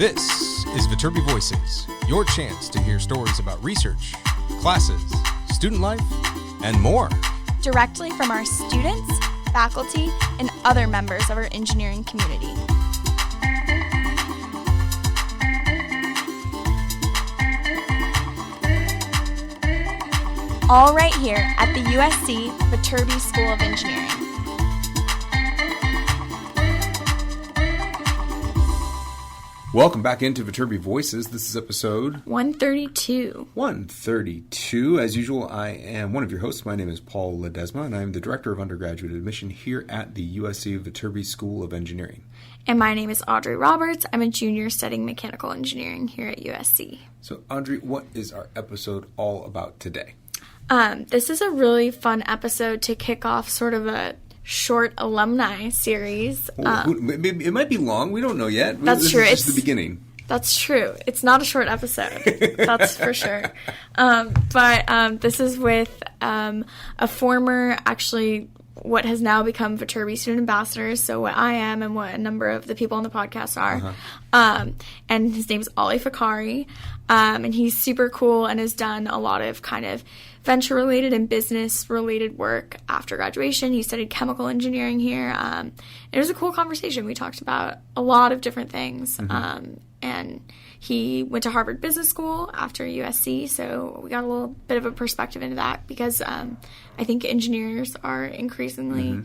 This is Viterbi Voices, your chance to hear stories about research, classes, student life, and more. Directly from our students, faculty, and other members of our engineering community. All right here at the USC Viterbi School of Engineering. Welcome back into Viterbi Voices. This is episode 132. 132. As usual, I am one of your hosts. My name is Paul Ledesma, and I am the Director of Undergraduate Admission here at the USC Viterbi School of Engineering. And my name is Audrey Roberts. I'm a junior studying mechanical engineering here at USC. So, Audrey, what is our episode all about today? This is a really fun episode to kick off sort of a short alumni series. It might be long. We don't know yet. That's true. It's just the beginning. That's true. It's not a short episode. That's for sure. But this is with a former, actually, what has now become Viterbi student ambassadors. So what I am and what a number of the people on the podcast are. And his name is Ali Fakhari. And he's super cool and has done a lot of kind of venture-related and business-related work after graduation. He studied chemical engineering here. It was a cool conversation. We talked about a lot of different things. And he went to Harvard Business School after USC, so we got a little bit of a perspective into that because I think engineers are increasingly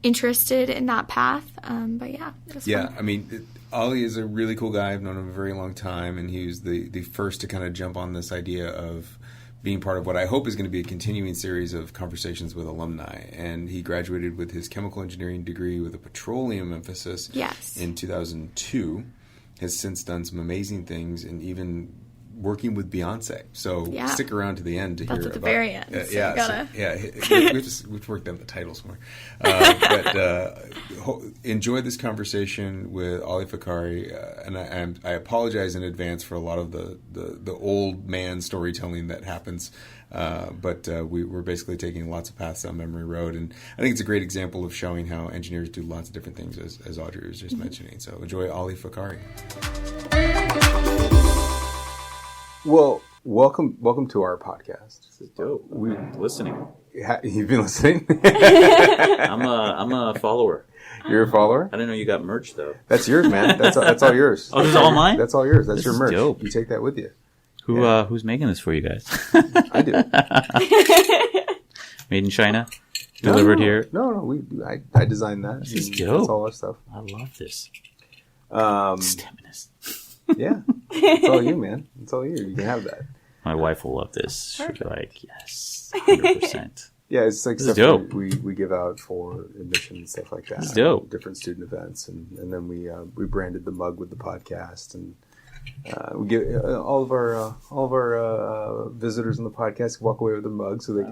interested in that path. But yeah, it was fun. I mean, Ali is a really cool guy. I've known him a very long time, and he was the first to kind of jump on this idea of being part of what I hope is going to be a continuing series of conversations with alumni. And he graduated with his chemical engineering degree with a petroleum emphasis in 2002. Has since done some amazing things and even working with Beyonce. So stick around to the end to hear about. That's at the very end. We've worked out the titles more. Enjoy this conversation with Ali Fakhari, and I apologize in advance for a lot of the old man storytelling that happens. But we're basically taking lots of paths down memory road, and I think it's a great example of showing how engineers do lots of different things, as Audrey was just mentioning. So enjoy Ali Fakhari. Well, welcome to our podcast. This is dope. I'm listening. You've been listening? I'm a follower. You're a follower? I didn't know you got merch though. That's yours, man. That's all yours. Oh, this is all mine? That's all yours. That's this your merch. Dope. You take that with you. Who's making this for you guys? I do. Made in China? Delivered here? No. I designed that. This is dope. That's all our stuff. I love this. STEMinist. Yeah. It's all you, man. It's all you. You can have that. My wife will love this. She'll be like, yes, 100%. Yeah, it's like this stuff we give out for admission and stuff like that. It's dope. Different student events, and then we branded the mug with the podcast, and we give all of our visitors on the podcast walk away with a mug so they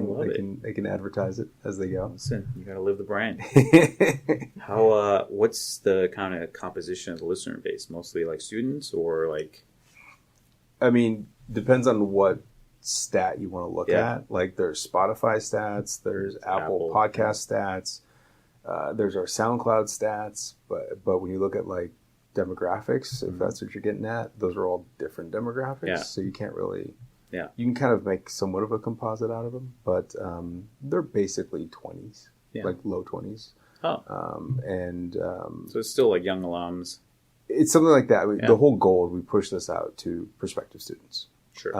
can advertise it as they go. Listen, you got to live the brand. What's the kind of composition of the listener base? Mostly like students or like? I mean, depends on what stat you want to look at. Like there's Spotify stats, there's Apple Podcast stats, there's our SoundCloud stats. But when you look at like demographics, if that's what you're getting at, those are all different demographics. So you can't really. You can kind of make somewhat of a composite out of them, but they're basically 20s, like low 20s. So it's still like young alums. It's something like that. I mean, the whole goal, we push this out to prospective students. Sure.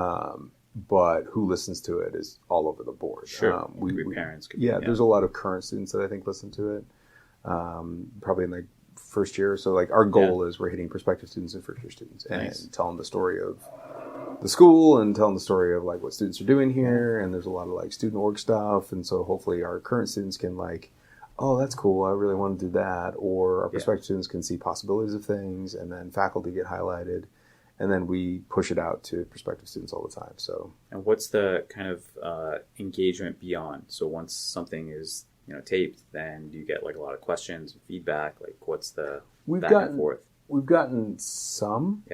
But who listens to it is all over the board. Sure. Parents. There's a lot of current students that I think listen to it. Probably in like first year. So like our goal is we're hitting prospective students and first year students and telling the story of the school and telling the story of like what students are doing here. And there's a lot of like student org stuff. And so hopefully our current students can like, oh, that's cool. I really want to do that. Or our prospective students can see possibilities of things, and then faculty get highlighted. And then we push it out to prospective students all the time. So, and what's the kind of engagement beyond? So once something is taped, then do you get like a lot of questions and feedback? Like what's the back and forth? We've gotten some,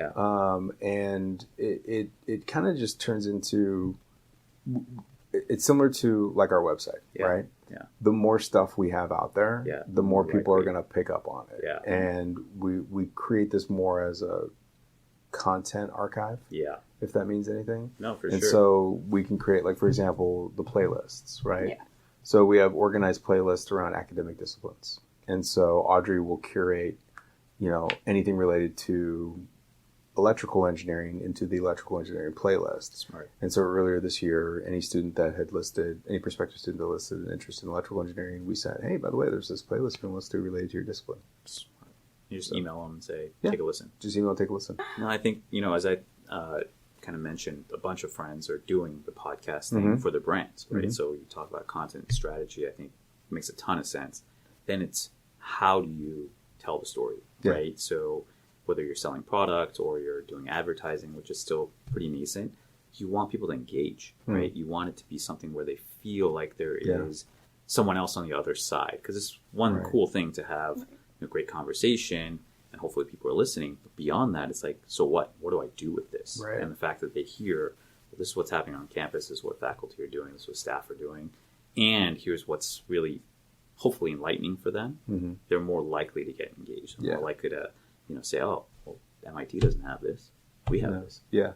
and it kind of just turns into. It's similar to like our website, right? Yeah. The more stuff we have out there, the more people are going to pick up on it. Yeah. And we create this more as a content archive. Yeah. If that means anything. No, for and sure. So we can create, like, for example, the playlists, right? Yeah. So we have organized playlists around academic disciplines. And so Audrey will curate, anything related to electrical engineering into the electrical engineering playlist. Smart. And so earlier this year, any prospective student that listed an interest in electrical engineering, we said, hey, by the way, there's this playlist you can listen to related to your discipline. Smart. You just email them and say, take a listen. Just email, take a listen. No, I think, as I kind of mentioned, a bunch of friends are doing the podcast thing for their brands, right? Mm-hmm. So you talk about content strategy, I think it makes a ton of sense. Then it's how do you tell the story, right? So whether you're selling product or you're doing advertising, which is still pretty nascent, you want people to engage, right? You want it to be something where they feel like there is someone else on the other side. Because it's one cool thing to have a great conversation and hopefully people are listening. But beyond that, it's like, so what? What do I do with this? Right. And the fact that they hear, well, this is what's happening on campus, this is what faculty are doing, this is what staff are doing, and here's what's really hopefully enlightening for them. Mm-hmm. They're more likely to get engaged. They're more likely to say, oh, well, MIT doesn't have this. We have this. Yeah.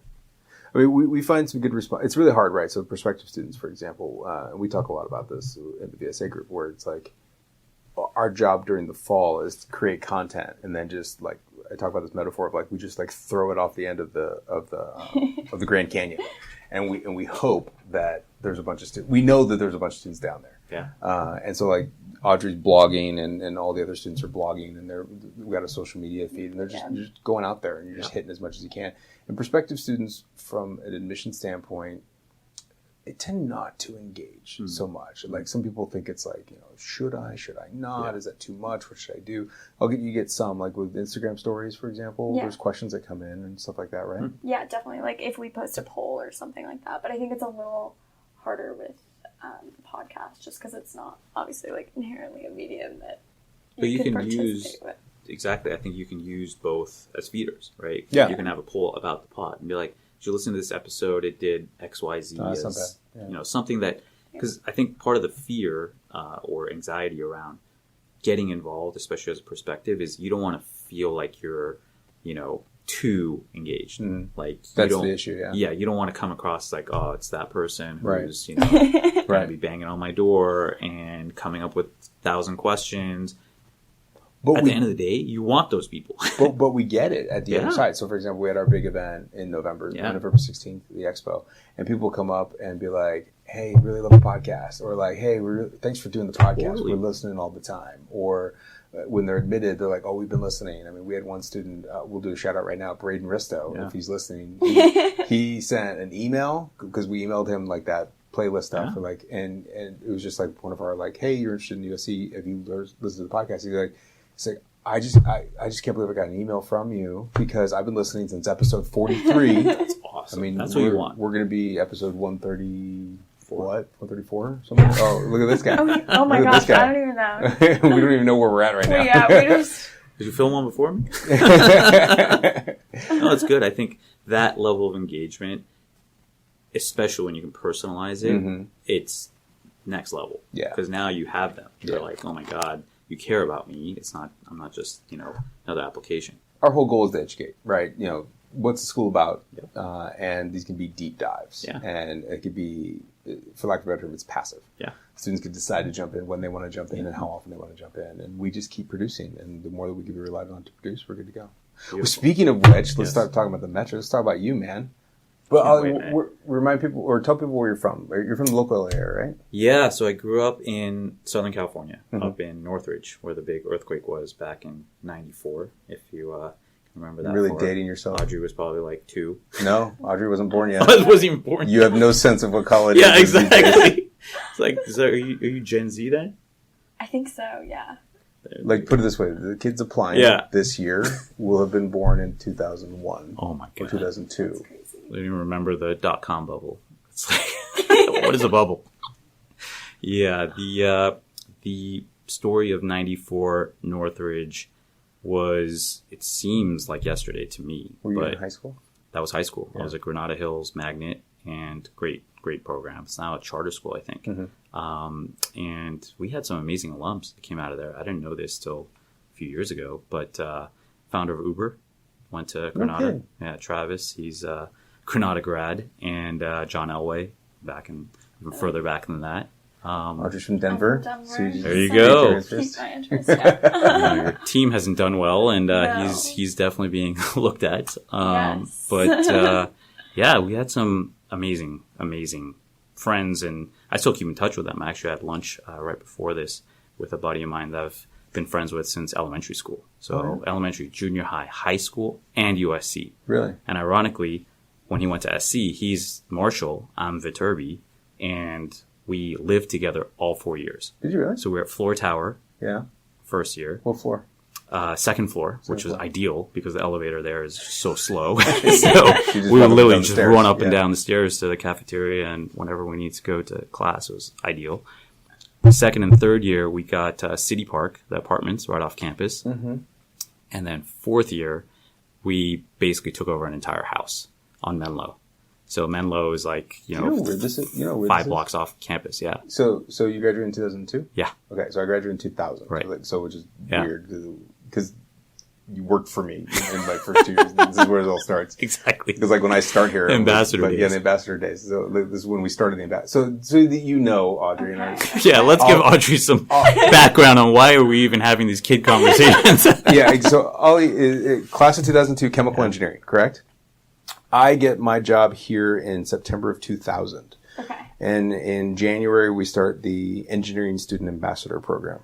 I mean, we find some good response. It's really hard, right? So prospective students, for example, we talk a lot about this in the VSA group, where it's like our job during the fall is to create content, and then just like I talk about this metaphor of like we just like throw it off the end of the Grand Canyon, and we hope that there's a bunch of students. We know that there's a bunch of students down there. Yeah. And so like Audrey's blogging and all the other students are blogging, and we've got a social media feed, and they're just going out there and you're just hitting as much as you can. And prospective students, from an admission standpoint, they tend not to engage so much. Like some people think it's like, should I not? Yeah. Is that too much? What should I do? You get some, like with Instagram stories, for example, there's questions that come in and stuff like that, right? Yeah, definitely. Like if we post a poll or something like that. But I think it's a little harder with the podcast, just because it's not obviously like inherently a medium that you can use with. Exactly. I think you can use both as feeders, right? Yeah. You can have a poll about the pod and be like, did you listen to this episode? It did X, Y, Z as, something that, because I think part of the fear or anxiety around getting involved, especially as a perspective, is you don't want to feel like you're, too engaged. Like that's the issue. Yeah. You don't want to come across like, oh, it's that person who's, going to be banging on my door and coming up with 1,000 questions. But at the end of the day, you want those people. but we get it at the other side. So, for example, we had our big event in November, November 16th, the expo, and people come up and be like, hey, really love the podcast. Or like, hey, thanks for doing the podcast. Totally. We're listening all the time. Or when they're admitted, they're like, oh, we've been listening. I mean, we had one student, we'll do a shout out right now, Braden Risto, if he's listening. He sent an email, because we emailed him like that playlist stuff for like, and it was just like one of our like, hey, you're interested in USC, have you listened to the podcast? He's like, I just can't believe I got an email from you, because I've been listening since episode 43. That's awesome. I mean, that's what you want. We're going to be episode 134. What? 134? Something? Oh, look at this guy. Oh my gosh, I don't even know. We don't even know where we're at right now. We just... Did you film one before me? No, it's good. I think that level of engagement, especially when you can personalize it, it's next level. Yeah. Because now you have them. You're like, oh my God, you care about me. I'm not just, another application. Our whole goal is to educate, right? What's the school about? And these can be deep dives. Yeah. And it could be, for lack of a better term, it's passive. Yeah. Students can decide to jump in when they want to jump in and how often they want to jump in. And we just keep producing. And the more that we can be relied on to produce, we're good to go. Well, speaking of which, let's start talking about the metro. Let's talk about you, man. But remind people, or tell people where you're from. You're from the local area, right? Yeah, so I grew up in Southern California, up in Northridge, where the big earthquake was back in '94, if you can remember that. Really dating yourself. Audrey was probably like 2. No, Audrey wasn't born yet. I wasn't even born You have no sense of what college is. Yeah, exactly. It's like, are you Gen Z then? I think so, yeah. Like, put it this way, the kids applying this year will have been born in 2001. Oh my God. Or 2002. I don't even remember the .com bubble. It's like, what is a bubble? Yeah, the story of '94 Northridge was, it seems like yesterday to me. Were you in high school? That was high school. Yeah. I was at Granada Hills Magnet, and great program. It's now a charter school, I think. And we had some amazing alums that came out of there. I didn't know this till a few years ago, but founder of Uber, went to Granada. Okay. Yeah, Travis, he's Granada grad, and John Elway even further back than that. Audrey's from Denver. Denver. There you go. Piqued my interest, yeah. Your team hasn't done well, and No. he's definitely being looked at. Yes. But yeah, we had some amazing friends, and I still keep in touch with them. I actually had lunch right before this with a buddy of mine that I've been friends with since elementary school. So elementary, junior high, high school, and USC. Really? And ironically, when he went to SC, he's Marshall, I'm Viterbi, and we lived together all 4 years. Did you really? So we were at Floor Tower Yeah. first year. What floor? Second floor, which was floor. ideal because the elevator there is so slow. so just we would run up and literally down the just stairs. run up and Yeah. down the stairs to the cafeteria, and whenever we need to go to class, it was ideal. Second and third year, we got City Park, the apartments right off campus. Mm-hmm. And then fourth year, we basically took over an entire house on Menlo. So Menlo is like, You know where this is? You know where 5 this is? blocks off campus, yeah. So you graduated in 2002? Yeah. Okay, so I graduated in 2000. Right. So which is Yeah. weird because you worked for me in my first 2 years. This is where it all starts. Exactly. Because like when I start here, Ambassador Yeah, days. the ambassador days. So like, this is when we started the ambassador. So that you know, Audrey and I. Yeah, let's give Audrey some background on why are we even having these kid conversations. Yeah. So Ollie is class of 2002, chemical engineering, correct? I get my job here in September of 2000. Okay. And in January, we start the Engineering Student Ambassador Program.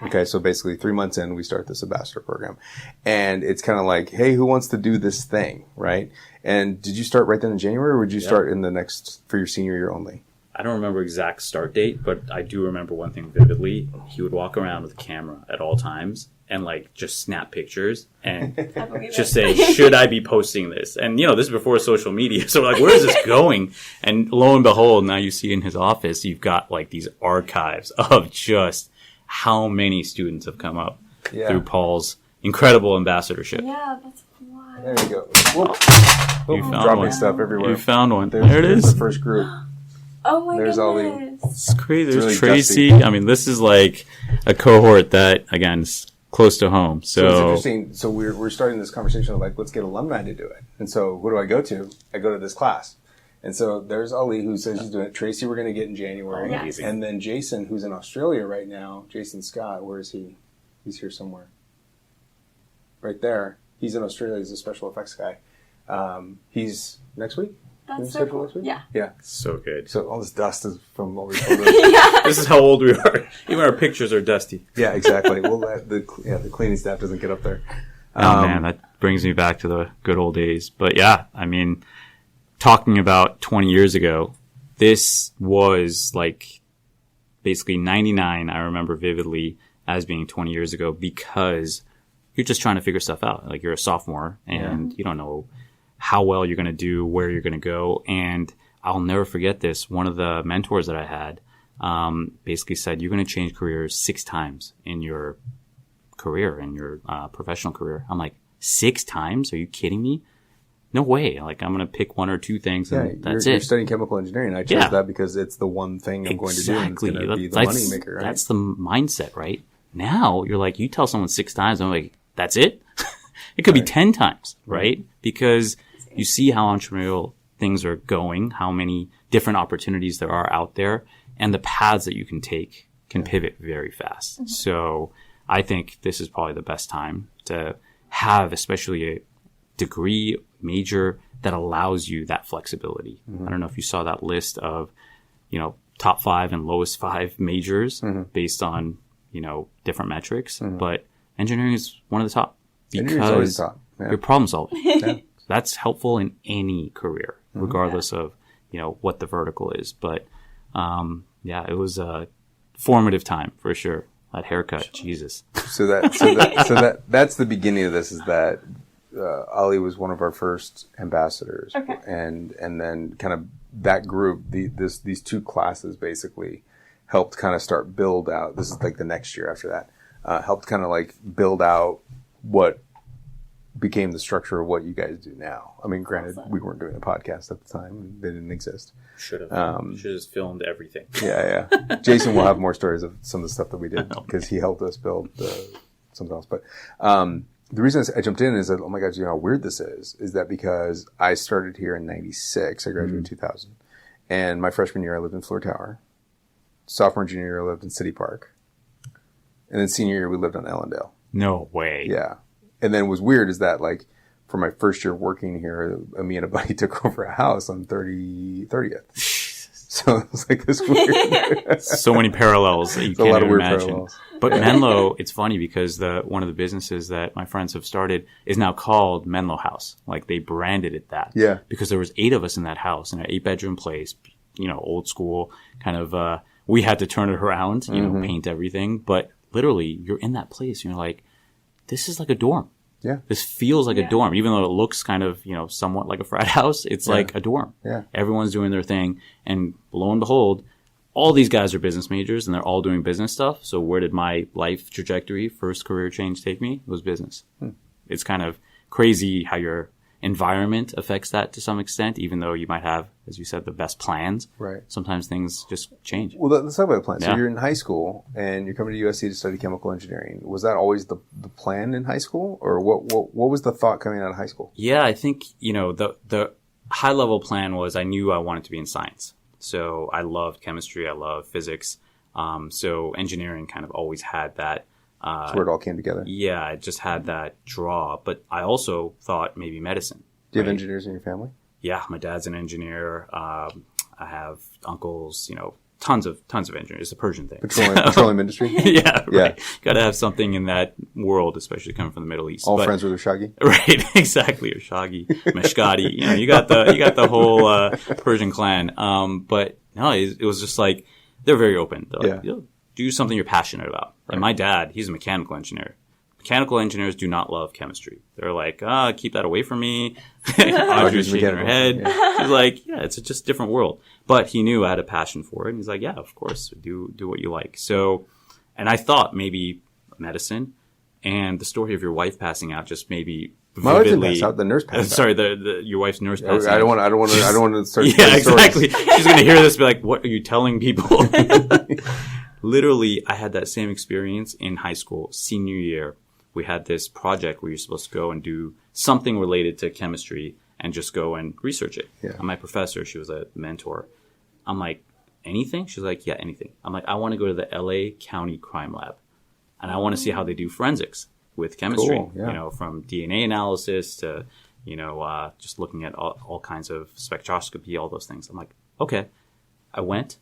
Okay, so basically 3 months in, we start this ambassador program. And it's kind of like, hey, who wants to do this thing, right? And did you start right then in January, or would you start in the next, for your senior year only? I don't remember exact start date, but I do remember one thing vividly. He would walk around with a camera at all times and like just snap pictures and I believe just it. say, should I be posting this? And this is before social media. So we're like, where is this going? And lo and behold, now you see in his office, you've got like these archives of just how many students have come up through Paul's incredible ambassadorship. Yeah, that's wild. There you go. Whoa. You found Dropping one. stuff everywhere. You found one. There's There it is. the first group. Oh my There's Ali. goodness. It's crazy. There's really Tracy. dusty. I mean, this is like a cohort that, again, is close to home. So it's So, interesting. So we're starting this conversation of like, let's get alumni to do it. And so who do I go to? I go to this class. And so there's Ali who says she's doing it. Tracy we're going to get in January. Yes. And then Jason, who's in Australia right now. Jason Scott, where is he? He's here somewhere. Right there. He's in Australia. He's a special effects guy. He's next week? That's Schedule so cool. next week? Yeah. Yeah. so good. So all this dust is from what we told us. Yeah. This is how old we are. Even our pictures are dusty. Yeah, exactly. Well, the cleaning staff doesn't get up there. Oh, man, that brings me back to the good old days. But yeah, I mean, talking about 20 years ago, this was like basically 99, I remember vividly as being 20 years ago, because you're just trying to figure stuff out. Like, you're a sophomore and you don't know how well you're going to do, where you're going to go. And I'll never forget this. One of the mentors that I had basically said, you're going to change careers 6 times in your career, in your professional career. I'm like, 6 times? Are you kidding me? No way. Like, I'm going to pick 1 or 2 things and that's you're it. studying chemical engineering. I chose that because it's the one thing I'm going to do, and it's going to be the money maker, right? That's the mindset, right? Now, you're like, you tell someone 6 times, I'm like, that's it? It could be 10 times, right? Because you see how entrepreneurial things are going, how many different opportunities there are out there, and the paths that you can take can pivot very fast. Mm-hmm. So I think this is probably the best time to have, especially a degree major that allows you that flexibility. Mm-hmm. I don't know if you saw that list of, top 5 and lowest 5 majors based on, different metrics, but engineering is one of the top because you're problem solving. Yeah. That's helpful in any career, regardless of, what the vertical is. But, it was a formative time for sure. That haircut, Jesus. So that's the beginning of this, is that Ali was one of our first ambassadors. Okay. And then kind of that group, these 2 classes basically helped kind of start build out. This is like the next year after that. Helped kind of like build out what became the structure of what you guys do now. I mean, granted, we weren't doing a podcast at the time. They didn't exist. Should have filmed everything. Yeah. Jason will have more stories of some of the stuff that we did because he helped us build something else. But the reason I jumped in is that, oh my God, you know how weird this is that because I started here in 96, I graduated in 2000. And my freshman year, I lived in Fleur Tower. Sophomore and junior year, I lived in City Park. And then senior year, we lived on Ellendale. No way. Yeah. And then what was weird is that, like, for my first year working here, me and a buddy took over a house on 30th. So it was like this weird. So many parallels that you It's can't a lot of even weird imagine. parallels. But Menlo, it's funny because one of the businesses that my friends have started is now called Menlo House. Like they branded it that. Yeah. Because there was 8 of us in that house in an 8-bedroom place, you know, old school kind of, we had to turn it around, you know, paint everything. But literally you're in that place and you're like, this is like a dorm. Yeah. This feels like a dorm, even though it looks kind of, you know, somewhat like a frat house. It's like a dorm. Yeah. Everyone's doing their thing. And lo and behold, all these guys are business majors and they're all doing business stuff. So where did my life trajectory, first career change take me? It was business. It's kind of crazy how your environment affects that to some extent, even though you might have, as you said, the best plans. Right. Sometimes things just change. Well, let's talk about the plan. So Yeah. you're in high school and you're coming to USC to study chemical engineering. Was that always the plan in high school, or what was the thought coming out of high school? Yeah, I think, you know, the high level plan was I knew I wanted to be in science. So I loved chemistry. I loved physics. So engineering kind of always had that. That's where it all came together. Yeah, I just had that draw. But I also thought maybe medicine. Do you have engineers in your family? Yeah, my dad's an engineer. I have uncles, you know, tons of engineers. It's a Persian thing. Petroleum industry? Yeah, right. Got to have something in that world, especially coming from the Middle East. All friends with Urshagi? Right, exactly. Urshagi, Mashkati. You know, you got the whole Persian clan. But no, it was just like they're very open. They're like, do something you're passionate about. Right. And my dad, he's a mechanical engineer. Mechanical engineers do not love chemistry. They're like, keep that away from me. Audrey's shaking her head. Yeah. She's like, yeah, it's just a different world. But he knew I had a passion for it. And he's like, yeah, of course, do what you like. So, and I thought maybe medicine and the story of your wife passing out just maybe my wife didn't pass out. The nurse passed out. Sorry, your wife's nurse passed out. I don't want to start. Yeah, exactly. She's going to hear this and be like, what are you telling people? Literally, I had that same experience in high school, senior year. We had this project where you're supposed to go and do something related to chemistry and just go and research it. Yeah. And my professor, she was a mentor. I'm like, anything? She's like, yeah, anything. I'm like, I want to go to the LA County Crime Lab and I want to see how they do forensics with chemistry, cool, yeah. You know, from DNA analysis to, you know, just looking at all kinds of spectroscopy, all those things. I'm like, okay. I went.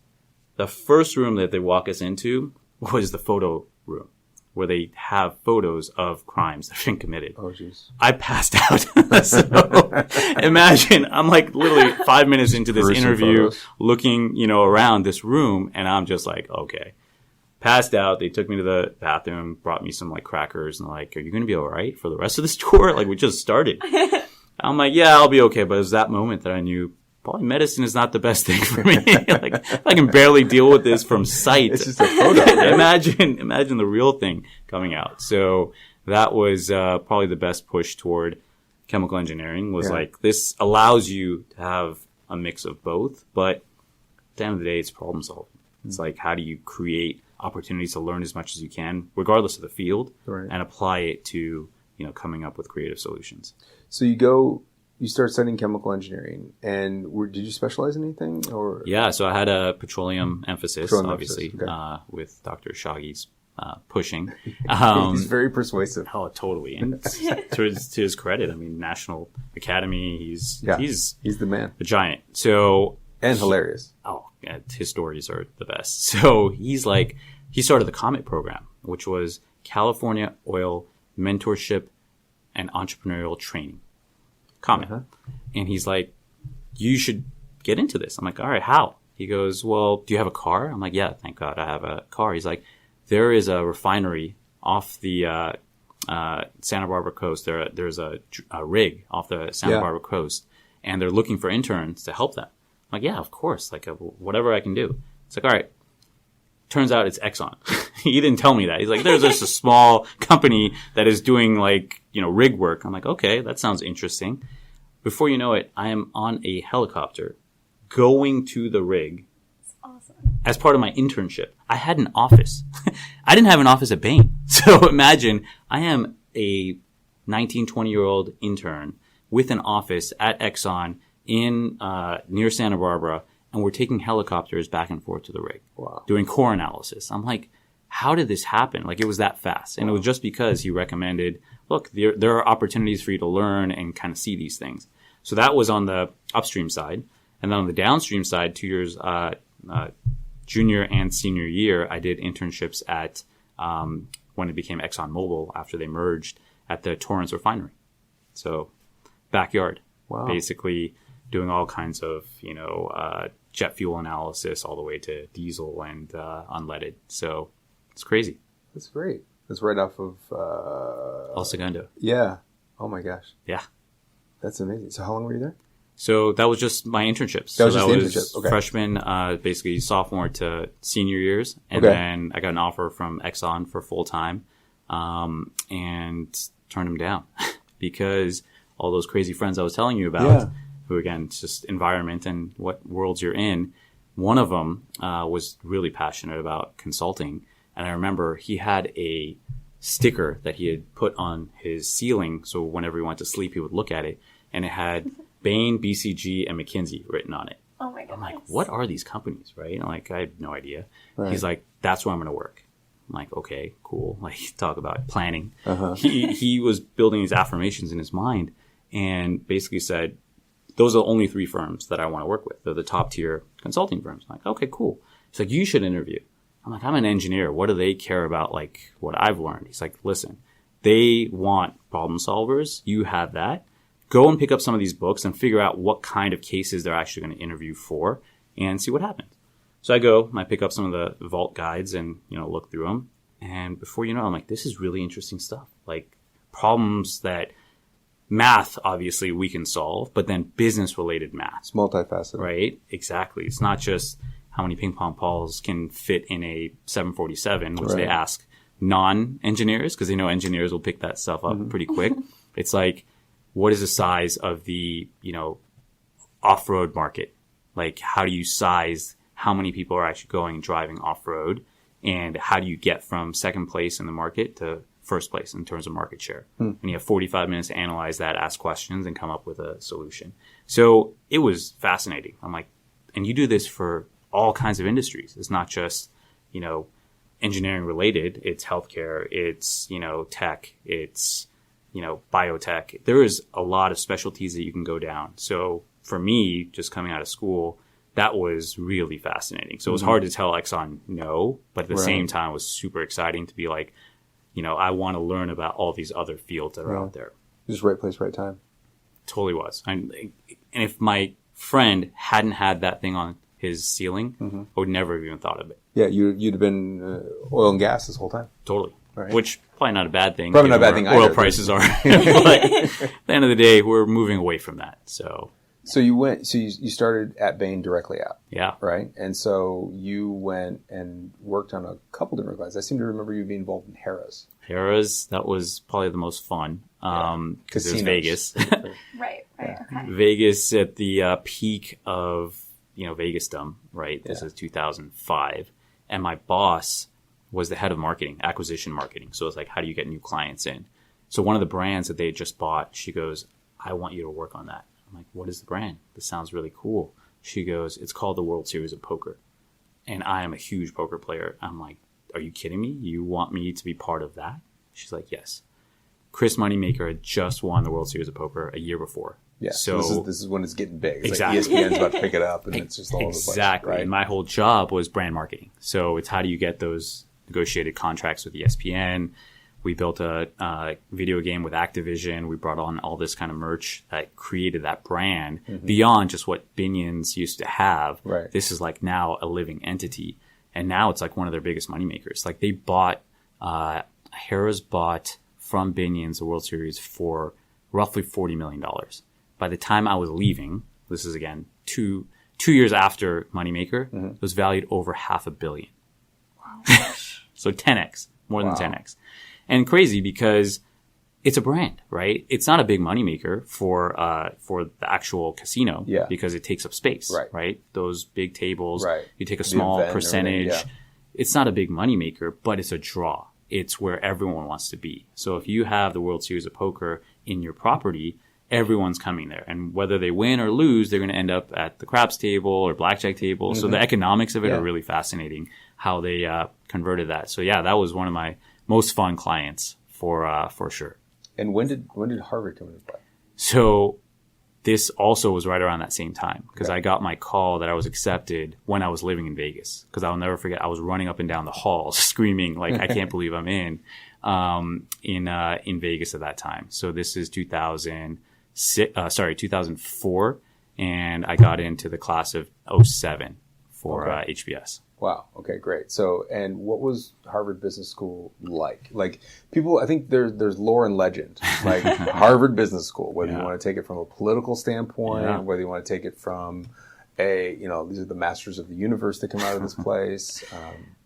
The first room that they walk us into was the photo room, where they have photos of crimes that have been committed. Oh, jeez. I passed out. So imagine, I'm like literally 5 minutes into this interview, looking, you know, around this room, and I'm just like, okay. Passed out. They took me to the bathroom, brought me some like crackers, and like, are you going to be all right for the rest of this tour? Like, we just started. I'm like, yeah, I'll be okay. But it was that moment that I knew probably medicine is not the best thing for me. Like, I can barely deal with this from sight. It's just a photo. Right? Imagine the real thing coming out. So that was probably the best push toward chemical engineering. Was like, this allows you to have a mix of both, but at the end of the day, it's problem solving. It's like, how do you create opportunities to learn as much as you can, regardless of the field, and apply it to, you know, coming up with creative solutions. So you start studying chemical engineering, and did you specialize in anything? Or yeah, so I had a petroleum emphasis, obviously, okay. With Dr. Shagi's pushing. He's very persuasive. Oh, totally. And to his credit, I mean, National Academy, he's the man, a giant. So and hilarious. Oh, yeah, his stories are the best. So he started the COMET program, which was California Oil Mentorship and Entrepreneurial Training. COMET. And he's like, you should get into this. I'm like, all right, how? He goes, well, do you have a car? I'm like, yeah, thank God I have a car. He's like, there is a refinery off the Santa Barbara coast. There's a rig off the Santa Barbara coast, and they're looking for interns to help them. I'm like, yeah, of course, like whatever I can do. It's like, all right. Turns out it's Exxon. He didn't tell me that. He's like, there's just a small company that is doing like, you know, rig work. I'm like, okay, that sounds interesting. Before you know it, I am on a helicopter going to the rig. That's awesome. As part of my internship. I had an office. I didn't have an office at Bain. So imagine I am a 19, 20-year-old intern with an office at Exxon in near Santa Barbara, and we're taking helicopters back and forth to the rig, doing core analysis. I'm like, how did this happen? Like, it was that fast. And it was just because he recommended, look, there are opportunities for you to learn and kind of see these things. So that was on the upstream side. And then on the downstream side, 2 years, junior and senior year, I did internships at, when it became Exxon Mobil after they merged, at the Torrance refinery. So backyard, basically doing all kinds of, jet fuel analysis all the way to diesel and unleaded. So it's crazy. That's great. That's right off of El Segundo. Yeah. Oh my gosh. Yeah. That's amazing. So how long were you there? So that was just my internships. That was okay. Freshman, basically sophomore to senior years. And then I got an offer from Exxon for full time, and turned them down because all those crazy friends I was telling you about, who again, it's just environment and what worlds you're in. One of them, was really passionate about consulting. And I remember he had a sticker that he had put on his ceiling. So whenever he went to sleep, he would look at it, and it had Bain, BCG, and McKinsey written on it. Oh my goodness. I'm like, what are these companies, right? I'm like, I have no idea. Right. He's like, that's where I'm going to work. I'm like, okay, cool. Like, talk about planning. He was building these affirmations in his mind and basically said, those are the only 3 firms that I want to work with. They're the top tier consulting firms. I'm like, okay, cool. He's like, you should interview. I'm like, I'm an engineer. What do they care about, like, what I've learned? He's like, listen, they want problem solvers. You have that. Go and pick up some of these books and figure out what kind of cases they're actually going to interview for and see what happens. So I go and I pick up some of the Vault guides and, look through them. And before you know, I'm like, this is really interesting stuff. Like, problems that math, obviously, we can solve, but then business related math. It's multifaceted. Right? Exactly. It's not just how many ping pong balls can fit in a 747, which they ask non-engineers, because they know engineers will pick that stuff up pretty quick. It's like, what is the size of the, off-road market? Like, how do you size how many people are actually going driving off-road? And how do you get from second place in the market to first place in terms of market share? And you have 45 minutes to analyze that, ask questions, and come up with a solution. So it was fascinating. I'm like, and you do this for all kinds of industries. It's not just, engineering related. It's healthcare. It's, tech. It's, biotech. There is a lot of specialties that you can go down. So for me, just coming out of school, that was really fascinating. So it was hard to tell Exxon no, but at the same time, it was super exciting to be like, I want to learn about all these other fields that are out there. Just right place, right time. Totally was. And if my friend hadn't had that thing on his ceiling, I would never have even thought of it. Yeah, you'd have been oil and gas this whole time. Totally. Right. Which probably not a bad thing. Probably not a bad thing either. Oil prices are. But at the end of the day, we're moving away from that. So you started at Bain directly out. Yeah. Right? And so you went and worked on a couple different clients. I seem to remember you being involved in Harrah's. Harrah's, that was probably the most fun. Because it was Vegas. Right. Okay. Vegas at the peak of, Vegasdom, right? This is 2005. And my boss was the head of marketing, acquisition marketing. So it's like, how do you get new clients in? So one of the brands that they had just bought, she goes, I want you to work on that. I'm like, what is the brand? This sounds really cool. She goes, it's called the World Series of Poker. And I am a huge poker player. I'm like, are you kidding me? You want me to be part of that? She's like, yes. Chris Moneymaker had just won the World Series of Poker a year before. Yeah, so this is when it's getting big. It's exactly. Like ESPN's about to pick it up, and it's just all over the place. Exactly. Right? And my whole job was brand marketing. So it's how do you get those negotiated contracts with ESPN? We built a video game with Activision. We brought on all this kind of merch that created that brand beyond just what Binion's used to have. Right. This is like now a living entity. And now it's like one of their biggest moneymakers. Like they bought, Harrah's bought from Binion's the World Series for roughly $40 million. By the time I was leaving, this is again, two years after Moneymaker, it was valued over $500 million. Wow. So 10x, more than 10x. And crazy because it's a brand, right? It's not a big moneymaker for the actual casino because it takes up space, right? Those big tables, you take a small percentage. It's not a big moneymaker, but it's a draw. it's where everyone wants to be. So if you have the World Series of Poker in your property, everyone's coming there. And whether they win or lose, they're going to end up at the craps table or blackjack table. So the economics of it are really fascinating, how they converted that. So yeah, that was one of my most fun clients for sure. And when did Harvard come into play? So this also was right around that same time, because I got my call that I was accepted when I was living in Vegas. Because I'll never forget, I was running up and down the halls screaming like, I can't believe I'm in Vegas at that time. So this is 2004, and I got into the class of 07 for HBS. Wow. Okay, great. So, and what was Harvard Business School like? Like, people, I think there's lore and legend, like Harvard Business School, whether you want to take it from a political standpoint, whether you want to take it from these are the masters of the universe that come out of this place.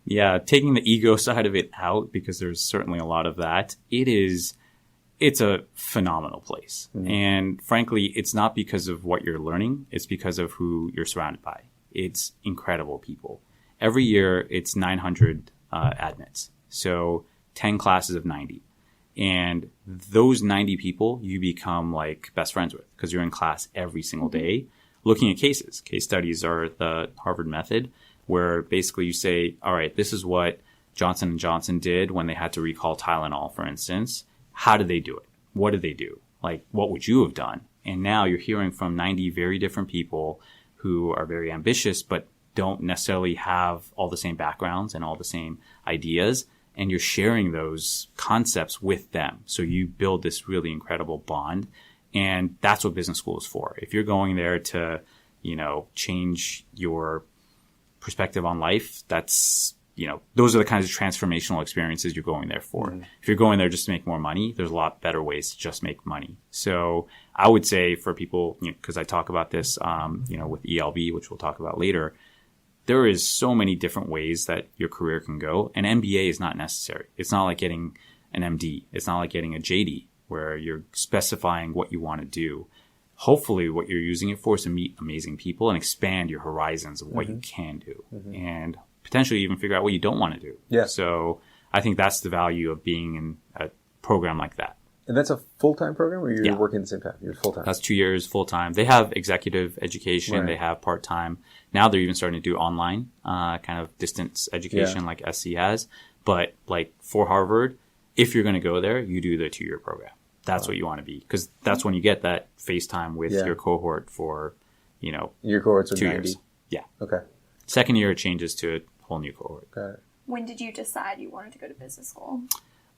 Taking the ego side of it out, because there's certainly a lot of that. It's a phenomenal place. And frankly, it's not because of what you're learning. It's because of who you're surrounded by. It's incredible people. Every year, it's 900 admits. So 10 classes of 90. And those 90 people, you become like best friends with, because you're in class every single day looking at cases. Case studies are the Harvard method, where basically you say, all right, this is what Johnson & Johnson did when they had to recall Tylenol, for instance. How did they do it? What did they do? Like, what would you have done? And now you're hearing from 90 very different people who are very ambitious, but don't necessarily have all the same backgrounds and all the same ideas. And you're sharing those concepts with them. So you build this really incredible bond. And that's what business school is for. If you're going there to, change your perspective on life, that's, those are the kinds of transformational experiences you're going there for. If you're going there just to make more money, there's a lot better ways to just make money. So I would say for people, because I talk about this, with ELB, which we'll talk about later, there is so many different ways that your career can go. An MBA is not necessary. It's not like getting an MD. It's not like getting a JD, where you're specifying what you want to do. Hopefully what you're using it for is to meet amazing people and expand your horizons of what you can do, and potentially even figure out what you don't want to do. Yeah. So I think that's the value of being in a program like that. And that's a full-time program, or you're working at the same time? You're full-time? That's 2 years full-time. They have executive education. They have part-time. Now they're even starting to do online kind of distance education like SC has. But like for Harvard, if you're going to go there, you do the 2-year program. That's what you want to be, because that's when you get that FaceTime with your cohort for, your cohorts are 2 90? years. Yeah. Okay. Second year, it changes to a whole new cohort. Got it. When did you decide you wanted to go to business school?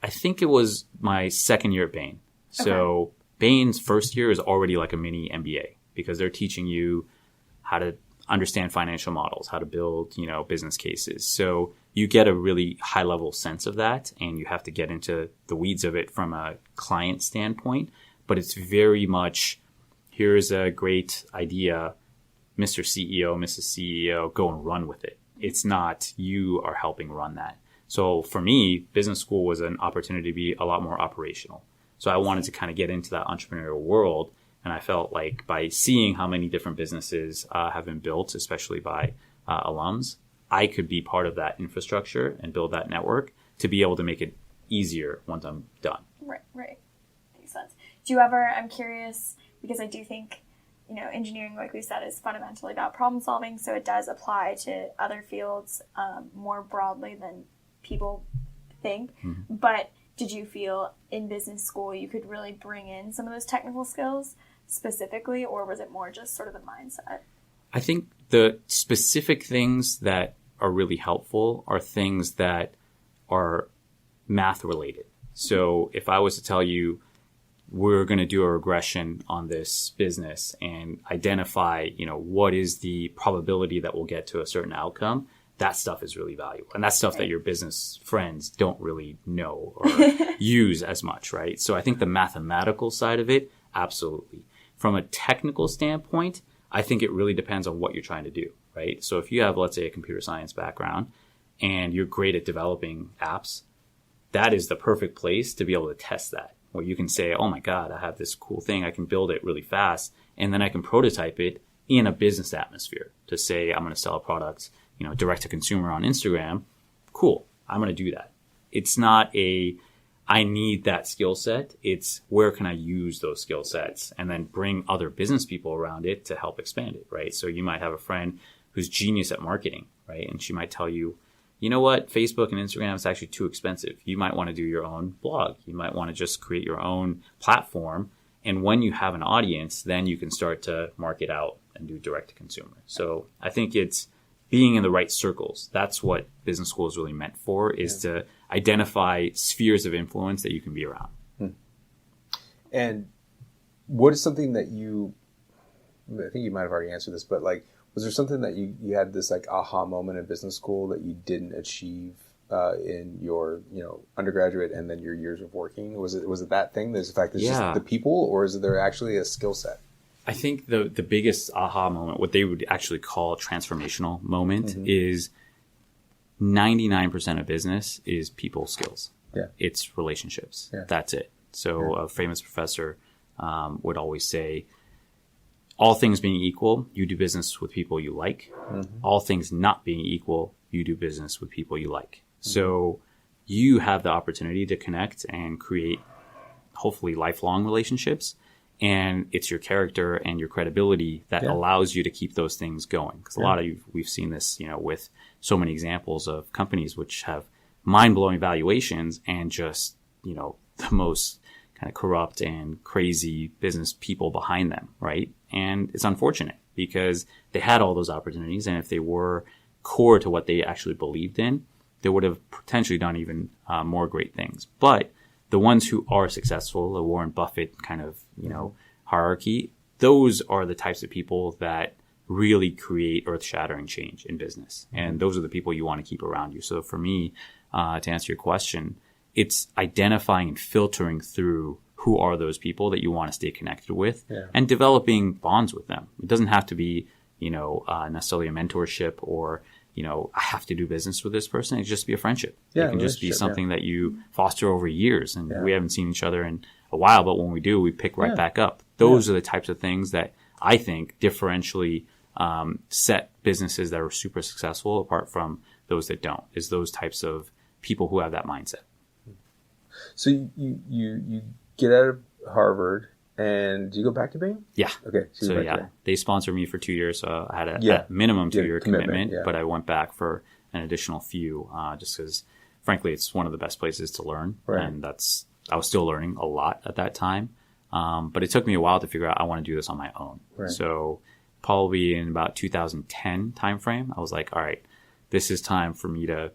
I think it was my second year at Bain. So Bain's first year is already like a mini MBA, because they're teaching you how to understand financial models, how to build, business cases. So you get a really high level sense of that, and you have to get into the weeds of it from a client standpoint. But it's very much, here's a great idea, Mr. CEO, Mrs. CEO, go and run with it. It's not you are helping run that. So for me, business school was an opportunity to be a lot more operational. So I wanted to kind of get into that entrepreneurial world. And I felt like by seeing how many different businesses have been built, especially by alums, I could be part of that infrastructure and build that network to be able to make it easier once I'm done. Right. Makes sense. Do you ever, I'm curious, because I do think, engineering, like we said, is fundamentally about problem solving. So it does apply to other fields more broadly than people think. But did you feel in business school you could really bring in some of those technical skills specifically, or was it more just sort of the mindset? I think the specific things that are really helpful are things that are math related. So if I was to tell you, we're going to do a regression on this business and identify, what is the probability that we'll get to a certain outcome, that stuff is really valuable. And that's stuff that your business friends don't really know or use as much, right? So I think the mathematical side of it, absolutely. From a technical standpoint, I think it really depends on what you're trying to do, right? So if you have, let's say, a computer science background and you're great at developing apps, that is the perfect place to be able to test that. Where you can say, oh my God, I have this cool thing. I can build it really fast. And then I can prototype it in a business atmosphere to say, I'm going to sell a product, direct to consumer on Instagram. Cool. I'm going to do that. it's not I need that skill set. It's where can I use those skill sets and then bring other business people around it to help expand it, right? So you might have a friend who's genius at marketing, right? And she might tell you, you know what, Facebook and Instagram is actually too expensive. You might want to do your own blog. You might want to just create your own platform. And when you have an audience, then you can start to market out and do direct to consumer. So I think it's being in the right circles. That's what business school is really meant for, is to identify spheres of influence that you can be around. And what is something that I think you might have already answered this, but like, was there something that you had this like aha moment in business school that you didn't achieve in your undergraduate and then your years of working? Was it that thing? There's the fact that it's just the people, or is there actually a skill set? I think the biggest aha moment, what they would actually call a transformational moment, is 99% of business is people skills. Yeah. It's relationships. Yeah. That's it. So a famous professor would always say, all things being equal, you do business with people you like. All things not being equal, you do business with people you like. So you have the opportunity to connect and create hopefully lifelong relationships. And it's your character and your credibility that allows you to keep those things going. Because a lot of we've seen this, with so many examples of companies which have mind-blowing valuations and just, the most kind of corrupt and crazy business people behind them, right? And it's unfortunate because they had all those opportunities. And if they were core to what they actually believed in, they would have potentially done even more great things. But the ones who are successful, the Warren Buffett kind of, hierarchy, those are the types of people that really create earth-shattering change in business. And those are the people you want to keep around you. So for me, to answer your question, it's identifying and filtering through who are those people that you want to stay connected with and developing bonds with them. It doesn't have to be, necessarily a mentorship or, I have to do business with this person. It can just be a friendship. It can just be something that you foster over years. And we haven't seen each other in a while, but when we do, we pick right back up. Those are the types of things that I think differentially set businesses that are super successful apart from those that don't, is those types of people who have that mindset. So you get out of Harvard, and do you go back to Bain? Yeah. Okay. So they sponsored me for 2 years. So I had a minimum 2-year commitment, but I went back for an additional few, just because, frankly, it's one of the best places to learn. Right. And I was still learning a lot at that time. But it took me a while to figure out I want to do this on my own. Right. So probably in about 2010 timeframe, I was like, all right, this is time for me to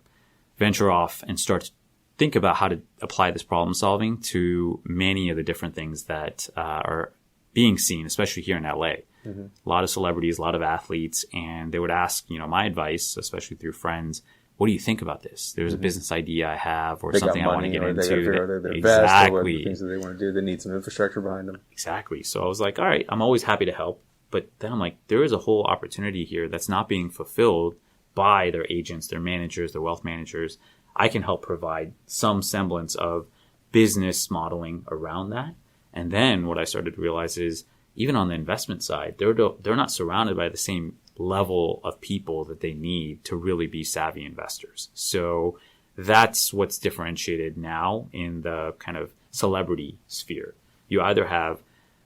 venture off and start to think about how to apply this problem solving to many of the different things that are being seen, especially here in LA. A lot of celebrities, a lot of athletes, and they would ask, my advice, especially through friends, what do you think about this? There's a business idea I have or something I want to get into. Exactly. Things that they want to do. They need some infrastructure behind them. Exactly. So I was like, all right, I'm always happy to help. But then I'm like, there is a whole opportunity here that's not being fulfilled by their agents, their managers, their wealth managers. I can help provide some semblance of business modeling around that. And then what I started to realize is even on the investment side, they're not surrounded by the same level of people that they need to really be savvy investors. So that's what's differentiated now in the kind of celebrity sphere. You either have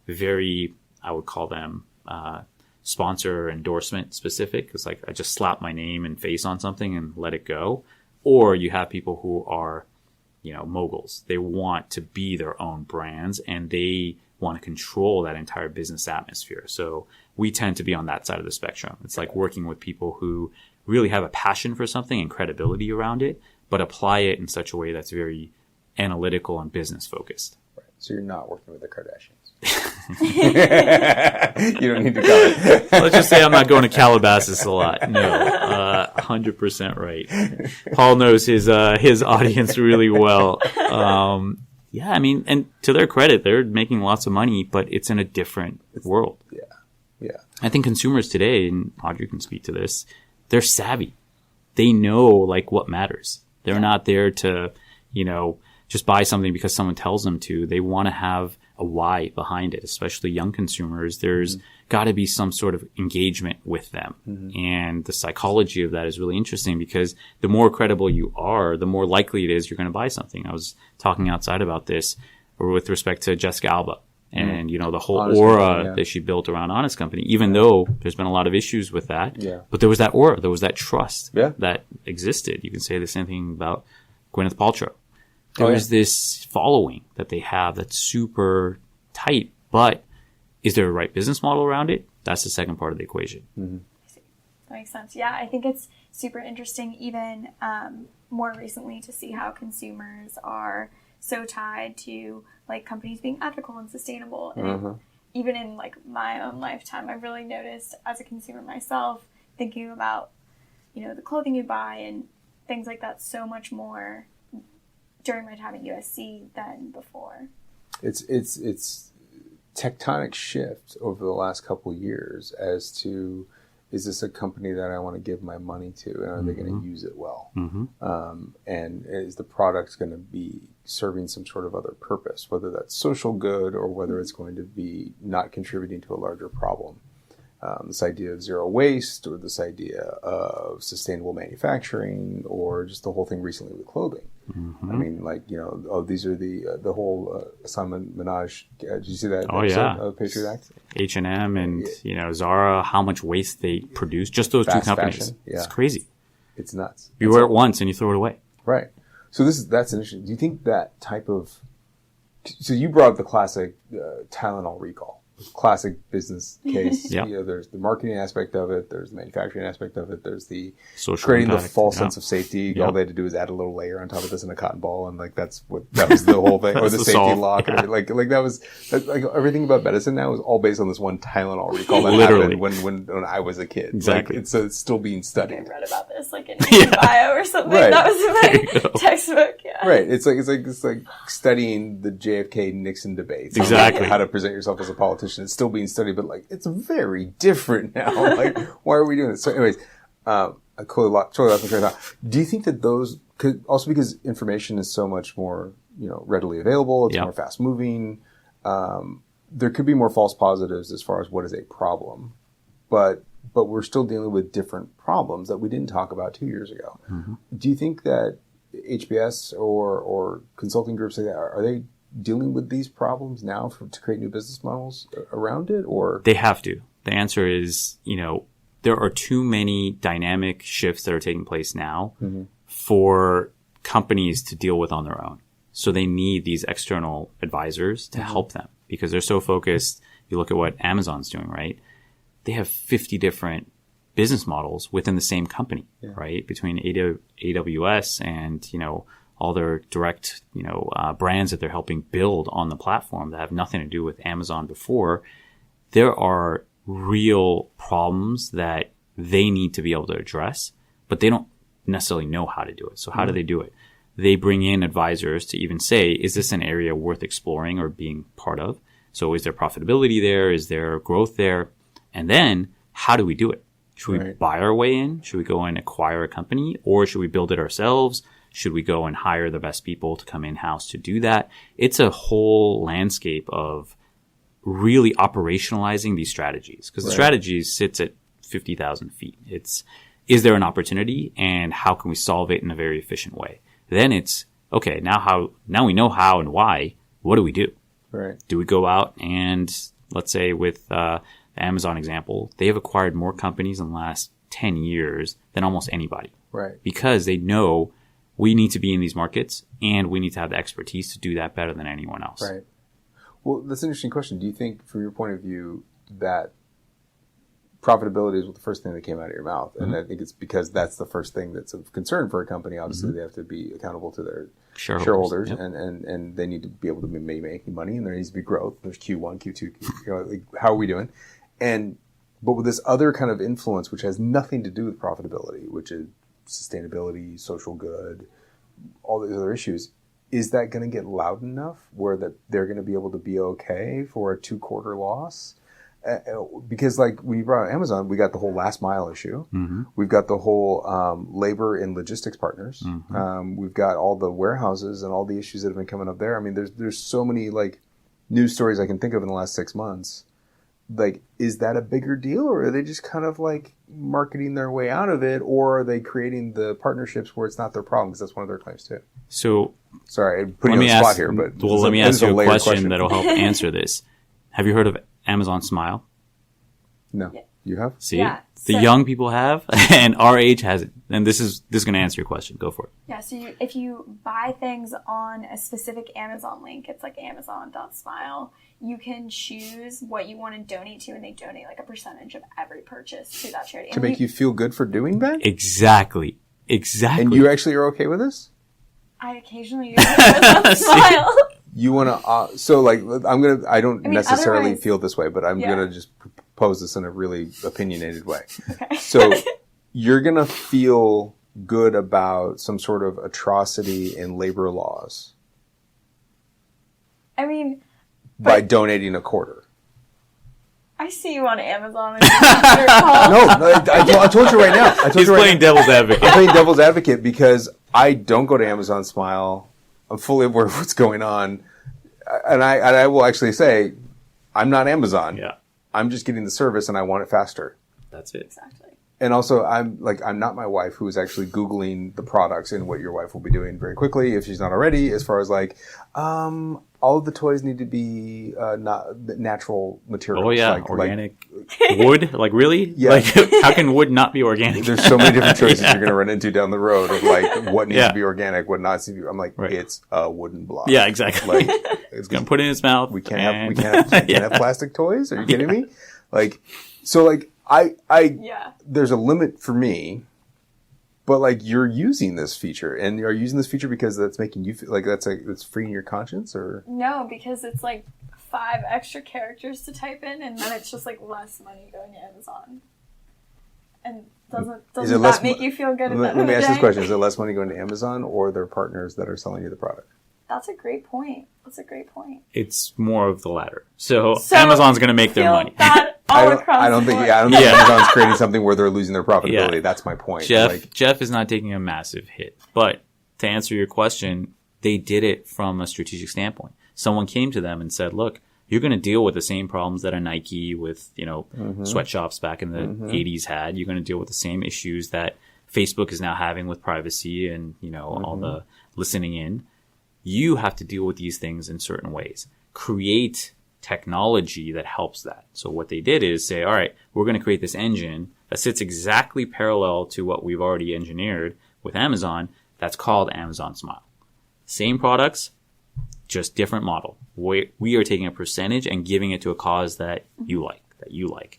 very, I would call them sponsor endorsement specific. It's like I just slap my name and face on something and let it go. Or you have people who are, moguls. They want to be their own brands and they want to control that entire business atmosphere. So we tend to be on that side of the spectrum. It's like working with people who really have a passion for something and credibility around it, but apply it in such a way that's very analytical and business focused. Right. So you're not working with the Kardashians. You don't need to comment. Let's just say I'm not going to Calabasas a lot. No, 100% right. Paul knows his audience really well. And to their credit, they're making lots of money, but it's in a different world. Yeah. I think consumers today, and Audrey can speak to this, they're savvy. They know what matters. They're not there to, just buy something because someone tells them to. They want to have a why behind it, especially young consumers. There's got to be some sort of engagement with them. And the psychology of that is really interesting because the more credible you are, the more likely it is you're going to buy something. I was talking outside about this with respect to Jessica Alba and, the whole Honest aura Company, that she built around Honest Company, even though there's been a lot of issues with that. Yeah. But there was that aura, there was that trust Yeah. that existed. You can say the same thing about Gwyneth Paltrow. There is this following that they have that's super tight, but is there a right business model around it? That's the second part of the equation. That makes sense. Yeah, I think it's super interesting even more recently to see how consumers are so tied to like companies being ethical and sustainable. And even in like my own lifetime, I've really noticed as a consumer myself, thinking about, the clothing you buy and things like that so much more during my time at USC than before. It's tectonic shift over the last couple of years as to, is this a company that I want to give my money to, and are they going to use it well? And is the product going to be serving some sort of other purpose, whether that's social good or whether it's going to be not contributing to a larger problem? This idea of zero waste, or this idea of sustainable manufacturing, or just the whole thing recently with clothing. I mean, like, these are the whole Simon Minaj. Did you see that episode of Patriot Act? H&M and Zara, how much waste they produce. Just those two companies. Fashion, It's crazy. It's nuts. You wear it once and you throw it away. Right. So that's interesting. Do you think that type of... So you brought up the classic Tylenol recall. Classic business case. There's the marketing aspect of it. There's the manufacturing aspect of it. There's the social creating impact, the false sense of safety. All they had to do is add a little layer on top of this in a cotton ball, and like that was the whole thing. Or the safety lock. Yeah. Like that was like everything about medicine now is all based on this one Tylenol recall that happened when I was a kid. Exactly. Like, it's still being studied. I read about this like in bio or something. Right. That was in my textbook. Yeah. Right. It's like studying the JFK Nixon debates. Exactly. How to present yourself as a politician. It's still being studied, but like it's very different now. Like, why are we doing this? So, anyways, I totally lost my train of thought. Do you think that those could also, because information is so much more readily available, it's more fast moving. There could be more false positives as far as what is a problem, but we're still dealing with different problems that we didn't talk about 2 years ago. Do you think that HBS or consulting groups like that, are they dealing with these problems now to create new business models around it, or they have to? The answer is, there are too many dynamic shifts that are taking place now for companies to deal with on their own. So they need these external advisors to help them because they're so focused. You look at what Amazon's doing, right? They have 50 different business models within the same company, right? Between AWS and, all their direct, brands that they're helping build on the platform that have nothing to do with Amazon before. There are real problems that they need to be able to address, but they don't necessarily know how to do it. So how do they do it? They bring in advisors to even say, is this an area worth exploring or being part of? So is there profitability there? Is there growth there? And then how do we do it? Should we buy our way in? Should we go and acquire a company, or should we build it ourselves? Should we go and hire the best people to come in-house to do that? It's a whole landscape of really operationalizing these strategies, because the strategies sits at 50,000 feet. Is there an opportunity, and how can we solve it in a very efficient way? Then it's, okay, now we know how and why. What do we do? Right. Do we go out and, let's say with the Amazon example, they have acquired more companies in the last 10 years than almost anybody. Right. Because they know we need to be in these markets and we need to have the expertise to do that better than anyone else. Right. Well, that's an interesting question. Do you think, from your point of view, that profitability is the first thing that came out of your mouth? And I think it's because that's the first thing that's of concern for a company. Obviously, they have to be accountable to their shareholders and they need to be able to be making money, and there needs to be growth. There's Q1, Q2, like, how are we doing? But with this other kind of influence, which has nothing to do with profitability, which is sustainability, social good, all these other issues, is that going to get loud enough where that they're going to be able to be okay for a 2-quarter loss? Because like when you brought up Amazon, we got the whole last mile issue. We've got the whole labor and logistics partners. We've got all the warehouses and all the issues that have been coming up there. I mean, there's so many like news stories I can think of in the last 6 months. Like, is that a bigger deal, or are they just kind of like marketing their way out of it, or are they creating the partnerships where it's not their problem? Because that's one of their claims too. So, sorry, I'm putting you on the spot here, but let me ask you a question that'll help answer this. Have you heard of Amazon Smile? No, you have? See, the young people have, and our age hasn't. And this is going to answer your question. Go for it. Yeah. So if you buy things on a specific Amazon link, it's like Amazon.smile. You can choose what you want to donate to, and they donate like a percentage of every purchase to that charity. To make you feel good for doing that? Exactly. And you actually are okay with this? I occasionally use Amazon Smile. You want to, so like, I don't necessarily feel this way, but I'm going to just propose this in a really opinionated way. Okay. So you're going to feel good about some sort of atrocity in labor laws. I mean, by donating a quarter. I see you on Amazon. No, I told you right now. He's playing devil's advocate. I'm playing devil's advocate because I don't go to Amazon Smile. I'm fully aware of what's going on. And I will actually say, I'm not Amazon. Yeah. I'm just getting the service and I want it faster. That's it. Exactly. And also, I'm not my wife who is actually Googling the products and what your wife will be doing very quickly if she's not already, as far as like, all of the toys need to be not natural materials. Oh yeah, organic wood. Like really? Yeah. Like how can wood not be organic? There's so many different choices you're going to run into down the road of like what needs to be organic, what not to be. I'm like, it's a wooden block. Yeah, exactly. Like it's going to put it in his mouth. We can't have plastic toys. Are you kidding me? Like, so like there's a limit for me. But like you're using this feature, and you're using this feature because that's making you feel like it's freeing your conscience, or no, because it's like 5 extra characters to type in, and then it's just like less money going to Amazon. And doesn't that make you feel good? Let me ask this question: is it less money going to Amazon or their partners that are selling you the product? That's a great point. It's more of the latter. So Amazon's going to make their money. I don't think Amazon's creating something where they're losing their profitability. Yeah. That's my point. Jeff is not taking a massive hit. But to answer your question, they did it from a strategic standpoint. Someone came to them and said, look, you're going to deal with the same problems that a Nike with, sweatshops back in the 80s had. You're going to deal with the same issues that Facebook is now having with privacy and, all the listening in. You have to deal with these things in certain ways. Create technology that helps that. So what they did is say, all right, we're going to create this engine that sits exactly parallel to what we've already engineered with Amazon. That's called Amazon Smile. Same products, just different model. We are taking a percentage and giving it to a cause that you like.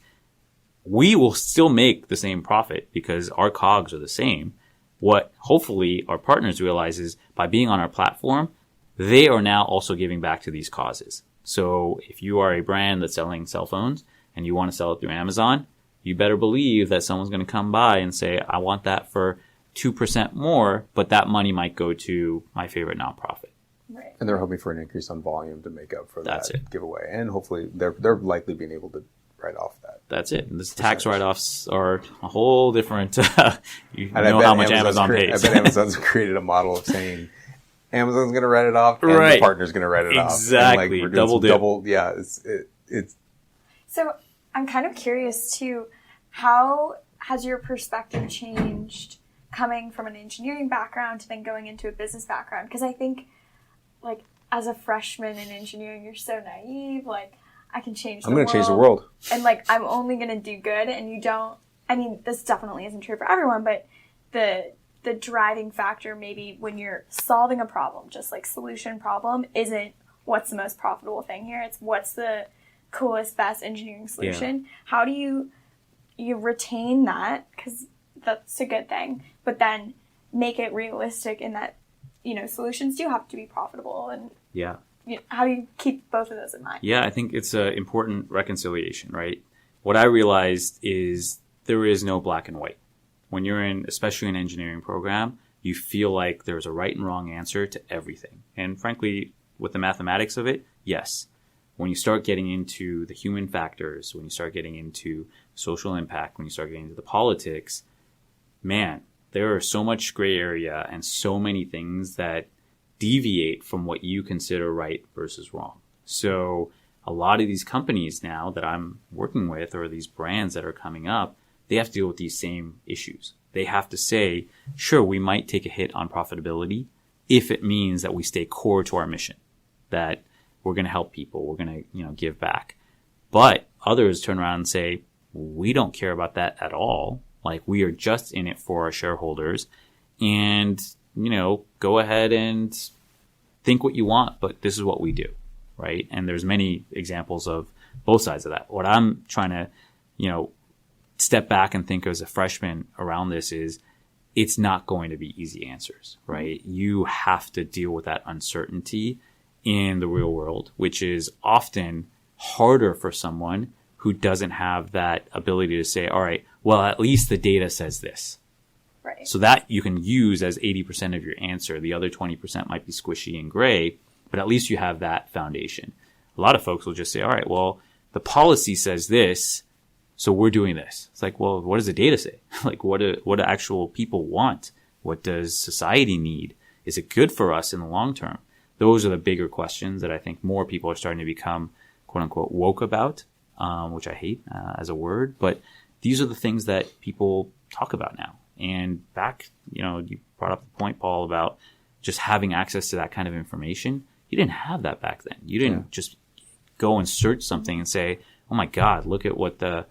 We will still make the same profit because our cogs are the same. What hopefully our partners realize is by being on our platform, they are now also giving back to these causes. So if you are a brand that's selling cell phones and you want to sell it through Amazon, you better believe that someone's going to come by and say, I want that for 2% more, but that money might go to my favorite nonprofit. Right. And they're hoping for an increase on volume to make up for that giveaway. And hopefully they're likely being able to write off that. That's it. And the tax write-offs are a whole different, how much Amazon pays. I bet Amazon's created a model of saying, Amazon's going to write it off, and the partner's going to write it off. Exactly. Like, double. Yeah. It's. So I'm kind of curious too. How has your perspective changed coming from an engineering background to then going into a business background? Because I think, like, as a freshman in engineering, you're so naive. Like, I can change the world. I'm going to change the world. And like, I'm only going to do good, and you don't. I mean, this definitely isn't true for everyone, but the driving factor maybe when you're solving a problem, just like solution problem, isn't what's the most profitable thing here. It's what's the coolest, best engineering solution. Yeah. How do you retain that? Because that's a good thing. But then make it realistic in that, solutions do have to be profitable. And how do you keep both of those in mind? Yeah, I think it's an important reconciliation, right? What I realized is there is no black and white. When you're especially an engineering program, you feel like there's a right and wrong answer to everything. And frankly, with the mathematics of it, yes. When you start getting into the human factors, when you start getting into social impact, when you start getting into the politics, man, there are so much gray area and so many things that deviate from what you consider right versus wrong. So a lot of these companies now that I'm working with, or these brands that are coming up, they have to deal with these same issues. They have to say, sure, we might take a hit on profitability if it means that we stay core to our mission, that we're going to help people, we're going to, give back. But others turn around and say, we don't care about that at all. Like, we are just in it for our shareholders, and, go ahead and think what you want, but this is what we do, right? And there's many examples of both sides of that. What I'm trying to, step back and think as a freshman around this is, it's not going to be easy answers, right? You have to deal with that uncertainty in the real world, which is often harder for someone who doesn't have that ability to say, all right, well, at least the data says this. Right. So that you can use as 80% of your answer. The other 20% might be squishy and gray, but at least you have that foundation. A lot of folks will just say, all right, well, the policy says this, so we're doing this. It's like, well, what does the data say? Like, what do actual people want? What does society need? Is it good for us in the long term? Those are the bigger questions that I think more people are starting to become, quote unquote, woke about, which I hate as a word. But these are the things that people talk about now. And back, you brought up the point, Paul, about just having access to that kind of information. You didn't have that back then. You didn't just go and search something and say, oh my God, look at what the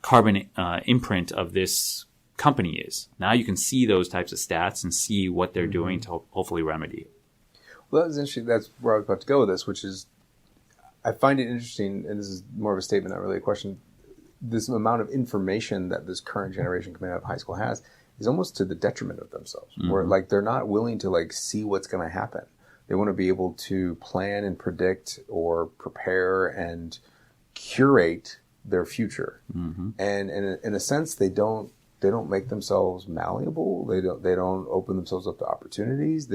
carbon imprint of this company is. Now you can see those types of stats and see what they're doing to hopefully remedy it. Well, that's interesting. That's where I was about to go with this, which is, I find it interesting, and this is more of a statement, not really a question, this amount of information that this current generation coming out of high school has is almost to the detriment of themselves, where like they're not willing to like see what's going to happen. They want to be able to plan and predict or prepare and curate their future. And in a sense, they don't make themselves malleable. They don't open themselves up to opportunities.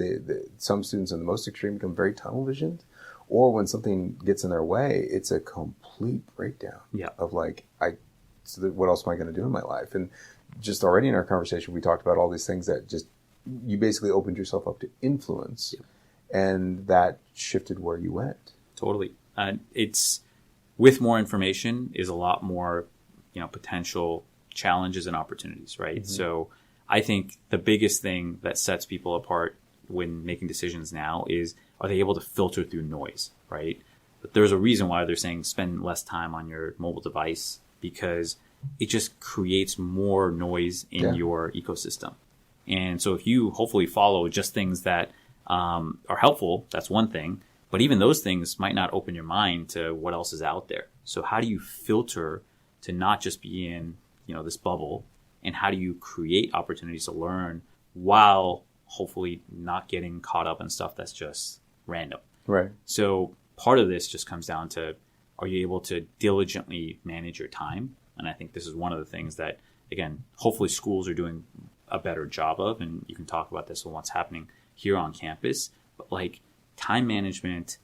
Some students in the most extreme become very tunnel visioned, or when something gets in their way, it's a complete breakdown of like, what else am I going to do in my life? And just already in our conversation, we talked about all these things that just, you basically opened yourself up to influence, and that shifted where you went. Totally. It's, with more information is a lot more, potential challenges and opportunities, right? So I think the biggest thing that sets people apart when making decisions now is, are they able to filter through noise, right? But there's a reason why they're saying spend less time on your mobile device, because it just creates more noise in your ecosystem. And so if you hopefully follow just things that are helpful, that's one thing. But even those things might not open your mind to what else is out there. So how do you filter to not just be in, this bubble, and how do you create opportunities to learn while hopefully not getting caught up in stuff that's just random? Right. So part of this just comes down to, are you able to diligently manage your time? And I think this is one of the things that, again, hopefully schools are doing a better job of, and you can talk about this and what's happening here on campus. But like, time management,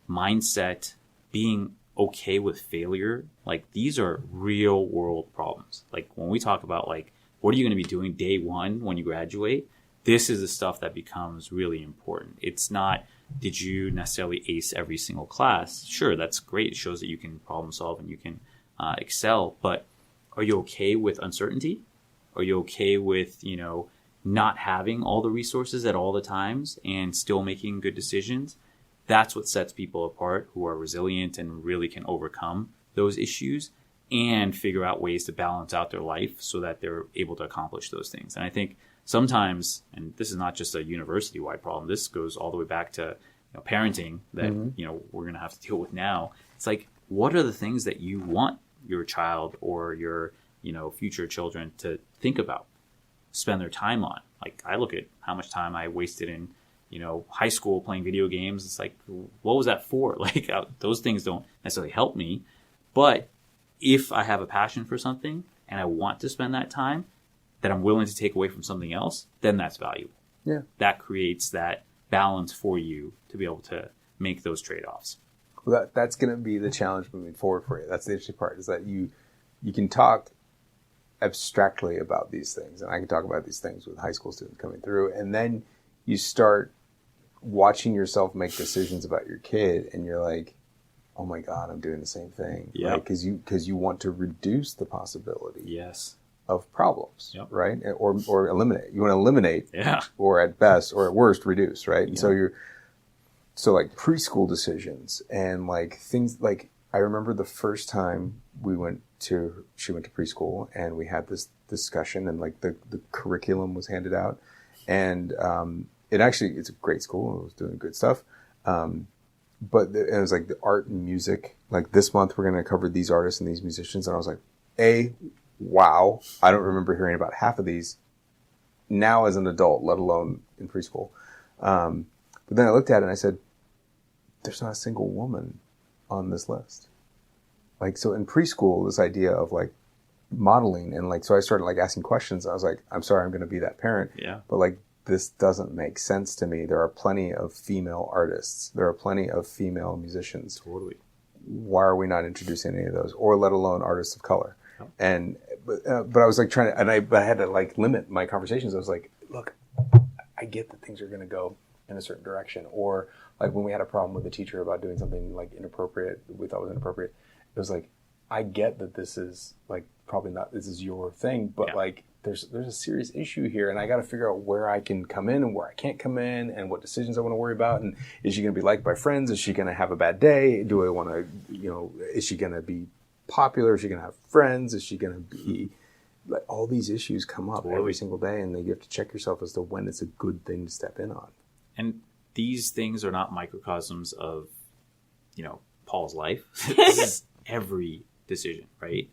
mindset, being okay with failure, like these are real world problems. Like when we talk about like, what are you going to be doing day one when you graduate? This is the stuff that becomes really important. It's not, did you necessarily ace every single class? Sure, that's great. It shows that you can problem solve and you can excel. But are you okay with uncertainty? Are you okay with, not having all the resources at all the times and still making good decisions? That's what sets people apart, who are resilient and really can overcome those issues and figure out ways to balance out their life so that they're able to accomplish those things. And I think sometimes, and this is not just a university-wide problem, this goes all the way back to parenting that we're going to have to deal with now. It's like, what are the things that you want your child or your future children to think about, spend their time on? Like, I look at how much time I wasted in high school playing video games. It's like, what was that for? Like, those things don't necessarily help me. But if I have a passion for something and I want to spend that time that I'm willing to take away from something else, then that's valuable. Yeah. That creates that balance for you to be able to make those trade-offs. Well, that's going to be the challenge moving forward for you. That's the interesting part, is that you can talk abstractly about these things, and I can talk about these things with high school students coming through, and then you start watching yourself make decisions about your kid, and you're like, oh my God, I'm doing the same thing. Yeah. Right? Because you want to reduce the possibility. Yes. Of problems, Yep. right? Or eliminate. You want to eliminate, Yeah. or at best, or at worst, reduce, right? And Yeah. so like preschool decisions and like things like, I remember the first time she went to preschool and we had this discussion and like the curriculum was handed out, and it's a great school. It was doing good stuff. But it was like the art and music, like this month we're going to cover these artists and these musicians. And I was like, wow, I don't remember hearing about half of these now as an adult, let alone in preschool. But then I looked at it and I said, there's not a single woman on this list. Like, so in preschool, this idea of like modeling and like, so I started like asking questions. I was like, I'm sorry, I'm going to be that parent. Yeah. But like, this doesn't make sense to me. There are plenty of female artists. There are plenty of female musicians. Totally. Why are we not introducing any of those, or let alone artists of color? And but I was like trying to, and I had to like limit my conversations. I was like, look, I get that things are going to go in a certain direction, or like when we had a problem with a teacher about doing something like inappropriate, we thought was inappropriate. It was like, I get that this is like probably not, this is your thing, but like there's a serious issue here, and I got to figure out where I can come in and where I can't come in, and what decisions I want to worry about. And is she going to be liked by friends? Is she going to have a bad day? Do I want to, is she going to be popular? Is she going to have friends? Is she going to be like, all these issues come up every single day, and then you have to check yourself as to when it's a good thing to step in on. And these things are not microcosms of, Paul's life. This is every decision, right?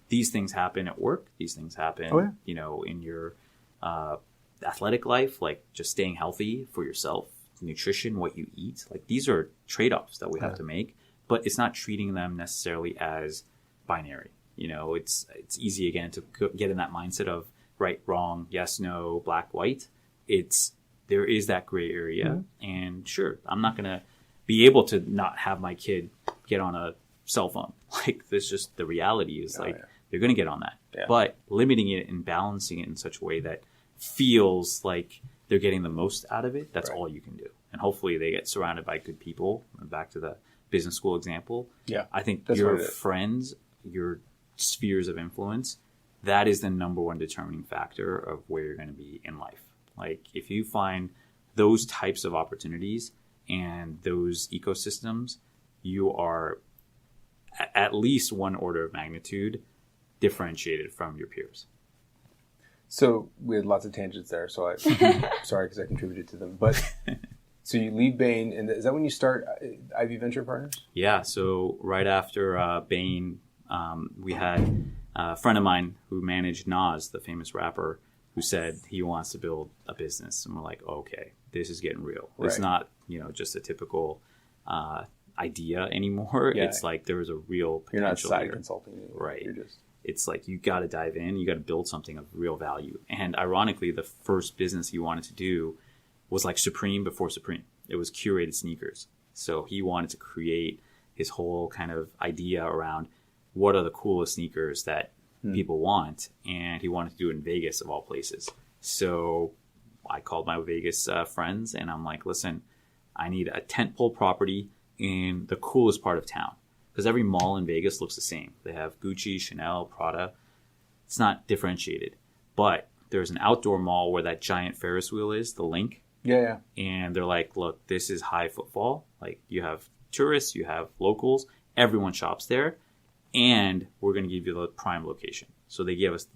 These things happen at work. These things happen, in your athletic life, like just staying healthy for yourself, nutrition, what you eat. Like these are trade-offs that we have to make, but it's not treating them necessarily as binary. It's easy again to get in that mindset of right, wrong, yes, no, black, white. There is that gray area, and sure, I'm not going to be able to not have my kid get on a cell phone. Like this, just the reality is they're going to get on that. Yeah. But limiting it and balancing it in such a way that feels like they're getting the most out of it, that's all you can do. And hopefully they get surrounded by good people. Back to the business school example. Yeah, I think your friends, your spheres of influence, that is the number one determining factor of where you're going to be in life. Like if you find those types of opportunities and those ecosystems, you are at least one order of magnitude differentiated from your peers. So we had lots of tangents there, so sorry because I contributed to them. But so you leave Bain, and is that when you start Ivy Venture Partners? Yeah, so right after Bain, we had a friend of mine who managed Nas, the famous rapper, who said he wants to build a business. And we're like, okay, this is getting real. Right. It's not, just a typical idea anymore. Yeah. It's like there is a real potential. You're not side consulting anymore. Right. It's like you got to dive in. You got to build something of real value. And ironically, the first business he wanted to do was like Supreme before Supreme. It was curated sneakers. So he wanted to create his whole kind of idea around what are the coolest sneakers that people want. And he wanted to do it in Vegas of all places. So I called my Vegas friends and I'm like, listen, I need a tentpole property in the coolest part of town. Because every mall in Vegas looks the same. They have Gucci, Chanel, Prada. It's not differentiated. But there's an outdoor mall where that giant Ferris wheel is, the Link. Yeah. And they're like, look, this is high footfall. Like you have tourists, you have locals. Everyone shops there. And we're going to give you the prime location. So they gave us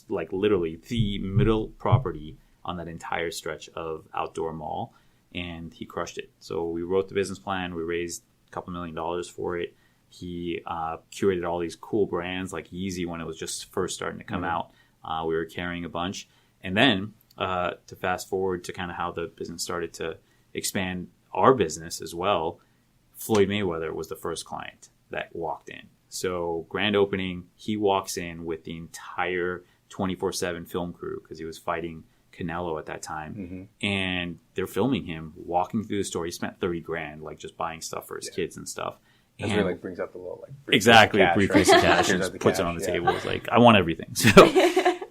literally the middle property on that entire stretch of outdoor mall. And he crushed it. So we wrote the business plan. We raised a couple $1 million for it. He curated all these cool brands like Yeezy when it was just first starting to come out. We were carrying a bunch. And then to fast forward to kind of how the business started to expand our business as well, Floyd Mayweather was the first client that walked in. So grand opening, he walks in with the entire 24/7 film crew because he was fighting Canelo at that time, and they're filming him walking through the store. He spent $30,000 like just buying stuff for his kids and stuff. And he like brings out the little briefcase of cash and just puts it on the table. It's like, I want everything. So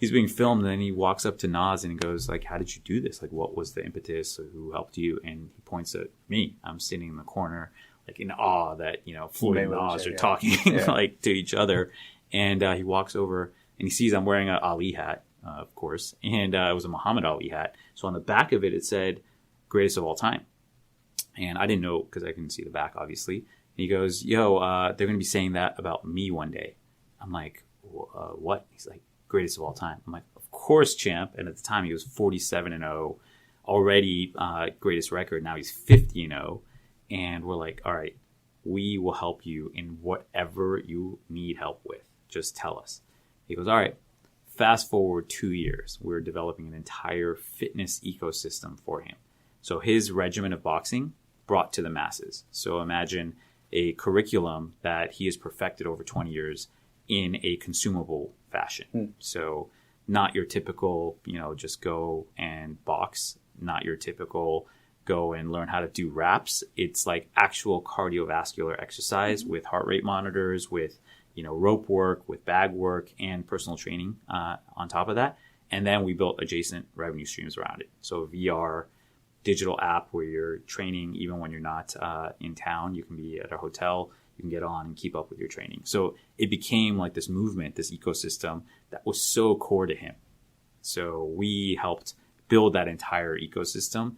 he's being filmed, and then he walks up to Nas and he goes like, how did you do this? Like, what was the impetus? Who helped you? And he points at me. I'm sitting in the corner like in awe that, Floyd and Oz are yeah. talking like to each other. And he walks over and he sees I'm wearing an Ali hat, of course. And it was a Muhammad Ali hat. So on the back of it, it said, greatest of all time. And I didn't know because I couldn't see the back, obviously. And he goes, yo, they're going to be saying that about me one day. I'm like, what? He's like, greatest of all time. I'm like, of course, champ. And at the time, he was 47-0, already greatest record. Now he's 50-0. And we're like, all right, we will help you in whatever you need help with. Just tell us. He goes, all right, fast forward 2 years. We're developing an entire fitness ecosystem for him. So his regimen of boxing brought to the masses. So imagine a curriculum that he has perfected over 20 years in a consumable fashion. So not your typical, just go and box, not your typical go and learn how to do reps. It's like actual cardiovascular exercise with heart rate monitors, with rope work, with bag work, and personal training on top of that. And then we built adjacent revenue streams around it. So VR, digital app where you're training even when you're not in town. You can be at a hotel. You can get on and keep up with your training. So it became like this movement, this ecosystem that was so core to him. So we helped build that entire ecosystem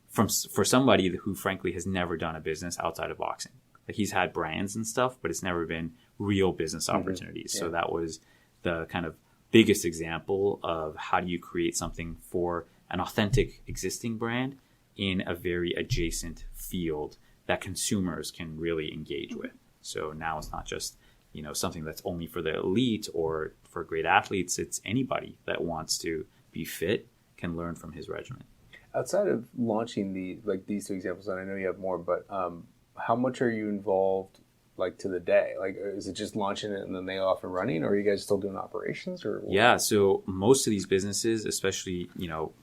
for somebody who frankly has never done a business outside of boxing. Like he's had brands and stuff, but it's never been real business opportunities. Yeah. So that was the kind of biggest example of how do you create something for an authentic existing brand in a very adjacent field that consumers can really engage with. So now it's not just, something that's only for the elite or for great athletes. It's anybody that wants to be fit can learn from his regimen. Outside of launching these two examples, and I know you have more, but how much are you involved to the day? Like, is it just launching it and then they off and running, or are you guys still doing operations? Or yeah, so most of these businesses, especially,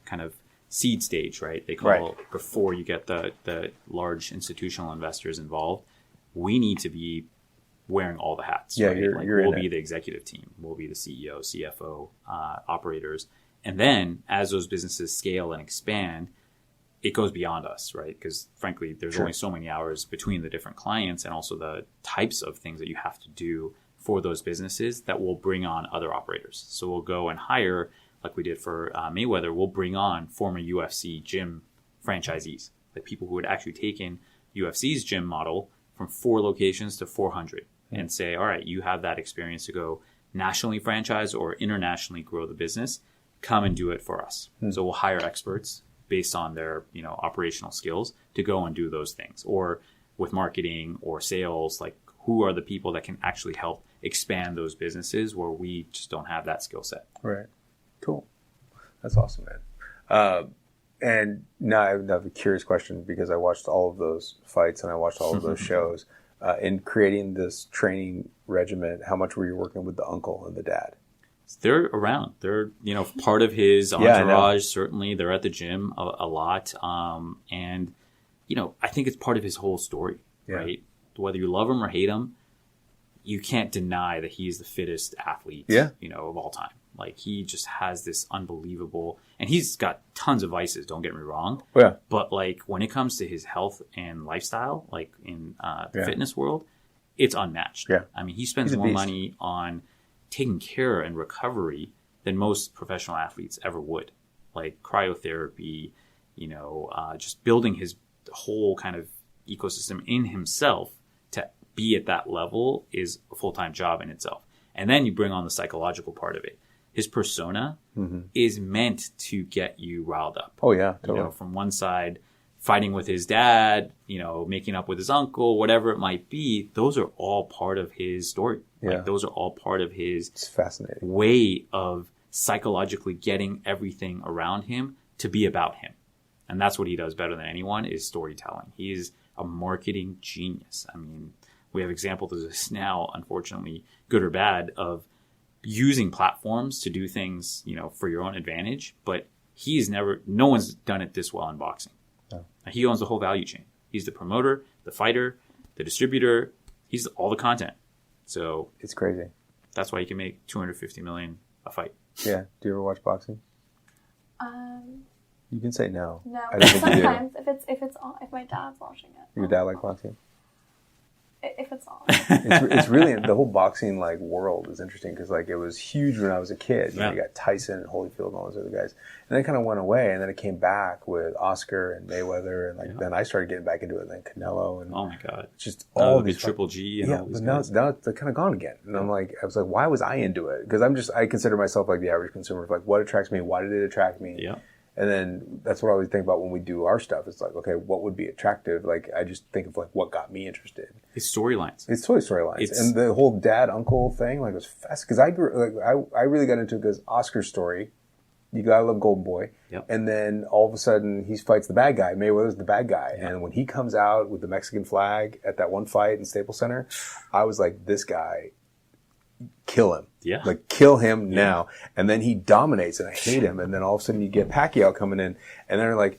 kind of seed stage, right? They call it before you get the large institutional investors involved. We need to be wearing all the hats. Yeah, right? you're we'll be the executive team. We'll be the CEO, CFO, operators. And then as those businesses scale and expand, it goes beyond us, right? Because frankly, there's only so many hours between the different clients and also the types of things that you have to do for those businesses that will bring on other operators. So we'll go and hire, like we did for Mayweather, we'll bring on former UFC gym franchisees, like people who had actually taken UFC's gym model from 4 locations to 400 and say, all right, you have that experience to go nationally franchise or internationally grow the business. Come and do it for us. So we'll hire experts based on their, operational skills to go and do those things. Or with marketing or sales, like who are the people that can actually help expand those businesses where we just don't have that skill set. Right. Cool. That's awesome, man. And now I have a curious question because I watched all of those fights and I watched all of those shows. In creating this training regimen, how much were you working with the uncle and the dad? They're around. They're, part of his entourage. Certainly, they're at the gym a lot. And, I think it's part of his whole story, right? Whether you love him or hate him, you can't deny that he's the fittest athlete, of all time. Like, he just has this unbelievable, and he's got tons of vices, don't get me wrong. Yeah. But, like, when it comes to his health and lifestyle, like in the fitness world, it's unmatched. Yeah. I mean, he spends more money on taking care and recovery than most professional athletes ever would. Like cryotherapy, just building his whole kind of ecosystem in himself to be at that level is a full-time job in itself. And then you bring on the psychological part of it. His persona is meant to get you riled up. Oh, yeah. Totally. From one side, fighting with his dad, making up with his uncle, whatever it might be, those are all part of his story. Yeah. Like, those are all part of his it's fascinating way of psychologically getting everything around him to be about him. And that's what he does better than anyone is storytelling. He is a marketing genius. I mean, we have examples of this now, unfortunately, good or bad, of using platforms to do things, for your own advantage. But no one's done it this well in boxing. No. He owns the whole value chain. He's the promoter, the fighter, the distributor. He's all the content. So it's crazy. That's why you can make $250 million a fight. Yeah. Do you ever watch boxing? You can say no. No. Sometimes if my dad's watching it. Your dad like boxing? if it's all. It's really, the whole boxing like world is interesting because like it was huge when I was a kid. You know, you got Tyson and Holyfield and all those other guys, and then it kind of went away, and then it came back with Oscar and Mayweather, and like then I started getting back into it, and then Canelo, and oh my god, just all these these Triple G, and all these but guys. now they're kind of gone again, and I was like, why was I into it? Because I consider myself like the average consumer of like what attracts me, why did it attract me? Yeah. And then that's what I always think about when we do our stuff. It's like, okay, what would be attractive? Like, I just think of like what got me interested. It's storylines. It's totally storylines. And the whole dad uncle thing, like, was fast because I really got into it because Oscar's story. You gotta love Golden Boy. Yep. And then all of a sudden he fights the bad guy. Mayweather's the bad guy. Yep. And when he comes out with the Mexican flag at that one fight in Staples Center, I was like, this guy, kill him. Yeah. Like, kill him now. And then he dominates, and I hate him. And then all of a sudden you get Pacquiao coming in, and they're like,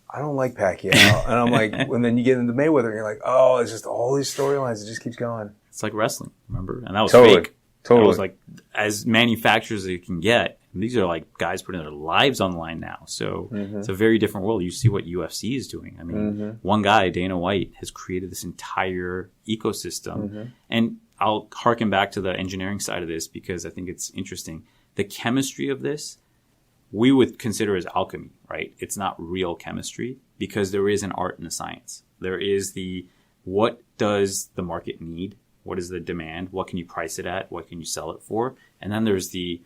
I don't like Pacquiao. And I'm like, and then you get into Mayweather, and you're like, oh, it's just all these storylines. It just keeps going. It's like wrestling, remember? And that was totally. fake. Totally. It was like, as manufacturers as you can get, these are like guys putting their lives on the line now. So it's a very different world. You see what UFC is doing. I mean, one guy, Dana White, has created this entire ecosystem. And I'll harken back to the engineering side of this because I think it's interesting. The chemistry of this, we would consider as alchemy, right? It's not real chemistry because there is an art and a science. There is what does the market need? What is the demand? What can you price it at? What can you sell it for? And then there's the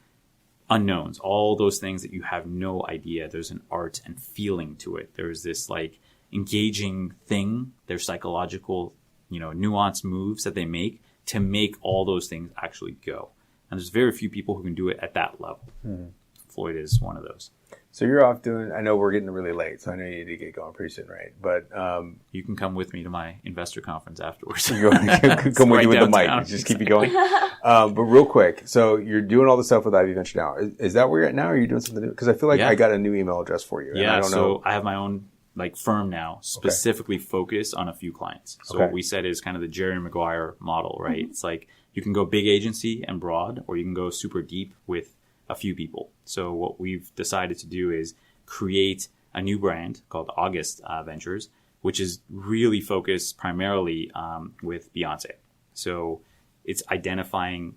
unknowns, all those things that you have no idea. There's an art and feeling to it. There's this like engaging thing. There's psychological, nuanced moves that they make to make all those things actually go. And there's very few people who can do it at that level. Floyd is one of those. So you're off doing, I know we're getting really late, so I know you need to get going pretty soon, right? But you can come with me to my investor conference afterwards. Come with you with the mic. Just keep you going. But real quick, so you're doing all the stuff with Ivy Venture now. Is that where you're at now, or are you doing something new? Because I feel like I got a new email address for you. Yeah, and I don't know. I have my own firm now, specifically focused on a few clients. So what we said is kind of the Jerry Maguire model, right? It's like you can go big agency and broad, or you can go super deep with a few people. So what we've decided to do is create a new brand called August Ventures, which is really focused primarily with Beyonce. So it's identifying,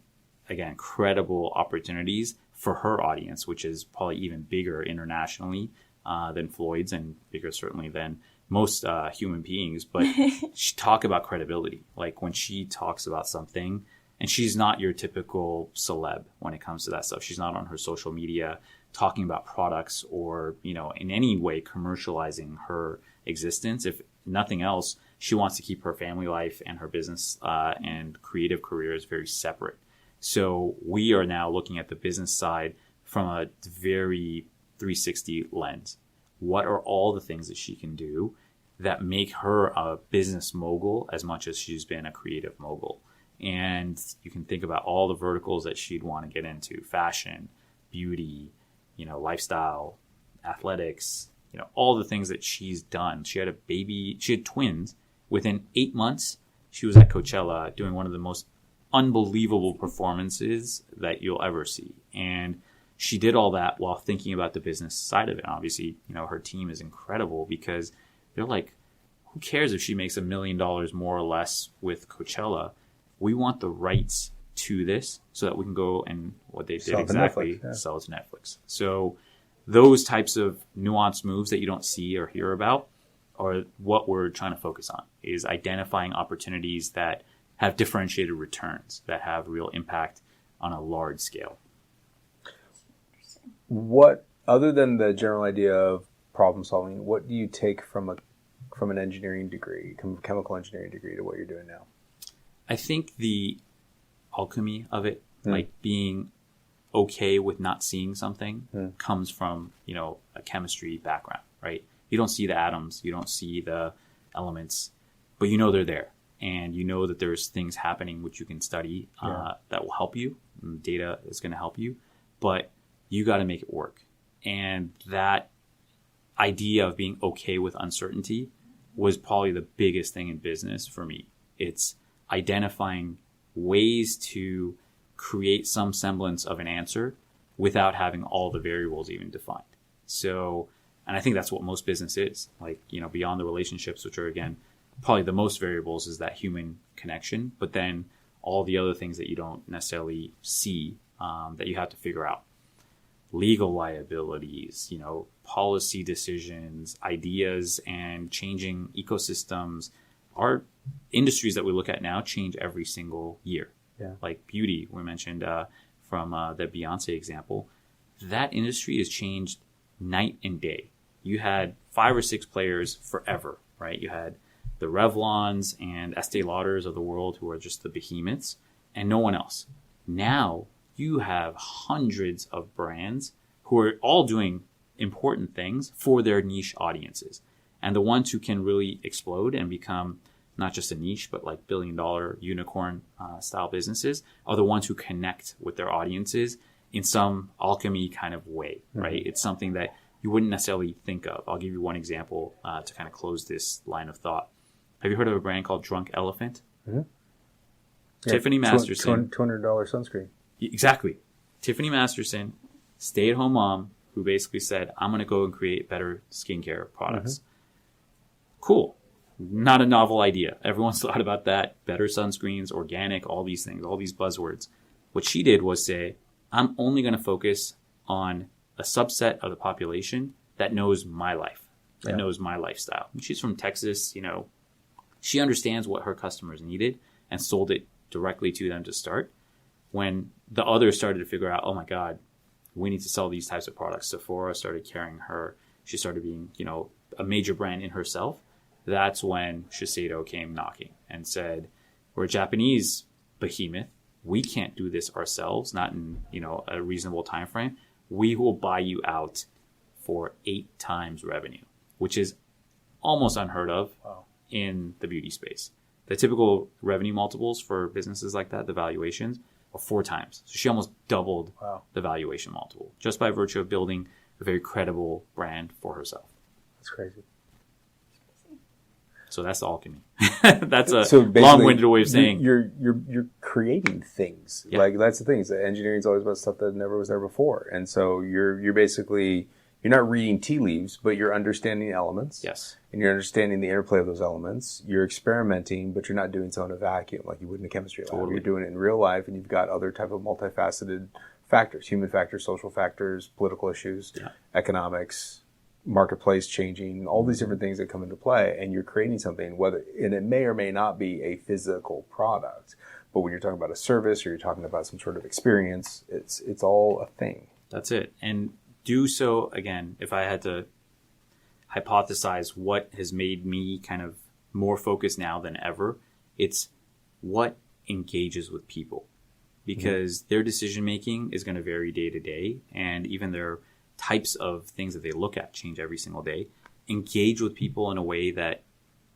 again, credible opportunities for her audience, which is probably even bigger internationally than Floyd's and bigger certainly than most human beings. But she talk about credibility. Like when she talks about something, and she's not your typical celeb when it comes to that stuff. She's not on her social media talking about products or, in any way commercializing her existence. If nothing else, she wants to keep her family life and her business and creative careers very separate. So we are now looking at the business side from a very 360 lens. What are all the things that she can do that make her a business mogul as much as she's been a creative mogul? And you can think about all the verticals that she'd want to get into: fashion, beauty, lifestyle, athletics, all the things that she's done. She had a baby, she had twins. Within 8 months, she was at Coachella doing one of the most unbelievable performances that you'll ever see. And she did all that while thinking about the business side of it. Obviously, her team is incredible because they're like, who cares if she makes $1 million more or less with Coachella? We want the rights to this so that we can go and what they did exactly, sell it to Netflix. So those types of nuanced moves that you don't see or hear about are what we're trying to focus on, is identifying opportunities that have differentiated returns, that have real impact on a large scale. What, other than the general idea of problem solving, what do you take from an engineering degree, chemical engineering degree, to what you're doing now? I think the alchemy of it, like being okay with not seeing something, comes from, a chemistry background, right? You don't see the atoms, you don't see the elements, but they're there. And that there's things happening which you can study that will help you. And data is going to help you, but you got to make it work. And that idea of being okay with uncertainty was probably the biggest thing in business for me. It's identifying ways to create some semblance of an answer without having all the variables even defined. So, and I think that's what most business is. Like, beyond the relationships, which are, again, probably the most variables is that human connection, but then all the other things that you don't necessarily see that you have to figure out. Legal liabilities, policy decisions, ideas, and changing ecosystems. Our industries that we look at now change every single year. Yeah. Like beauty, we mentioned from the Beyonce example. That industry has changed night and day. You had 5 or 6 players forever, right? You had the Revlons and Estee Lauders of the world who are just the behemoths, and no one else. Now you have hundreds of brands who are all doing important things for their niche audiences. And the ones who can really explode and become not just a niche, but like billion-dollar unicorn style businesses are the ones who connect with their audiences in some alchemy kind of way, right? It's something that you wouldn't necessarily think of. I'll give you one example to kind of close this line of thought. Have you heard of a brand called Drunk Elephant? Mm-hmm. Tiffany Masterson. $200 sunscreen. Exactly. Tiffany Masterson, stay-at-home mom, who basically said, I'm going to go and create better skincare products. Cool. Not a novel idea. Everyone's thought about that. Better sunscreens, organic, all these things, all these buzzwords. What she did was say, I'm only going to focus on a subset of the population that knows my life, that knows my lifestyle. And she's from Texas, she understands what her customers needed and sold it directly to them to start. When the others started to figure out, oh my God, we need to sell these types of products. Sephora started carrying her. She started being, a major brand in herself. That's when Shiseido came knocking and said, we're a Japanese behemoth. We can't do this ourselves, not in, a reasonable time frame. We will buy you out for 8 times revenue, which is almost unheard of in the beauty space. The typical revenue multiples for businesses like that, the valuations, are 4 times. So she almost doubled the valuation multiple just by virtue of building a very credible brand for herself. That's crazy. So that's the alchemy. That's a long-winded way of saying you're creating things. Yeah. Like that's the thing. Engineering is always about stuff that never was there before, and so you're basically you're not reading tea leaves, but you're understanding elements. Yes. And you're understanding the interplay of those elements. You're experimenting, but you're not doing so in a vacuum like you would in a chemistry lab. Totally. You're doing it in real life, and you've got other type of multifaceted factors: human factors, social factors, political issues, economics, marketplace changing, all these different things that come into play, and you're creating something, and it may or may not be a physical product, but when you're talking about a service or you're talking about some sort of experience, it's all a thing. That's it. And do so, again, if I had to hypothesize what has made me kind of more focused now than ever, it's what engages with people, because their decision making is going to vary day to day, and even their types of things that they look at change every single day. Engage with people in a way that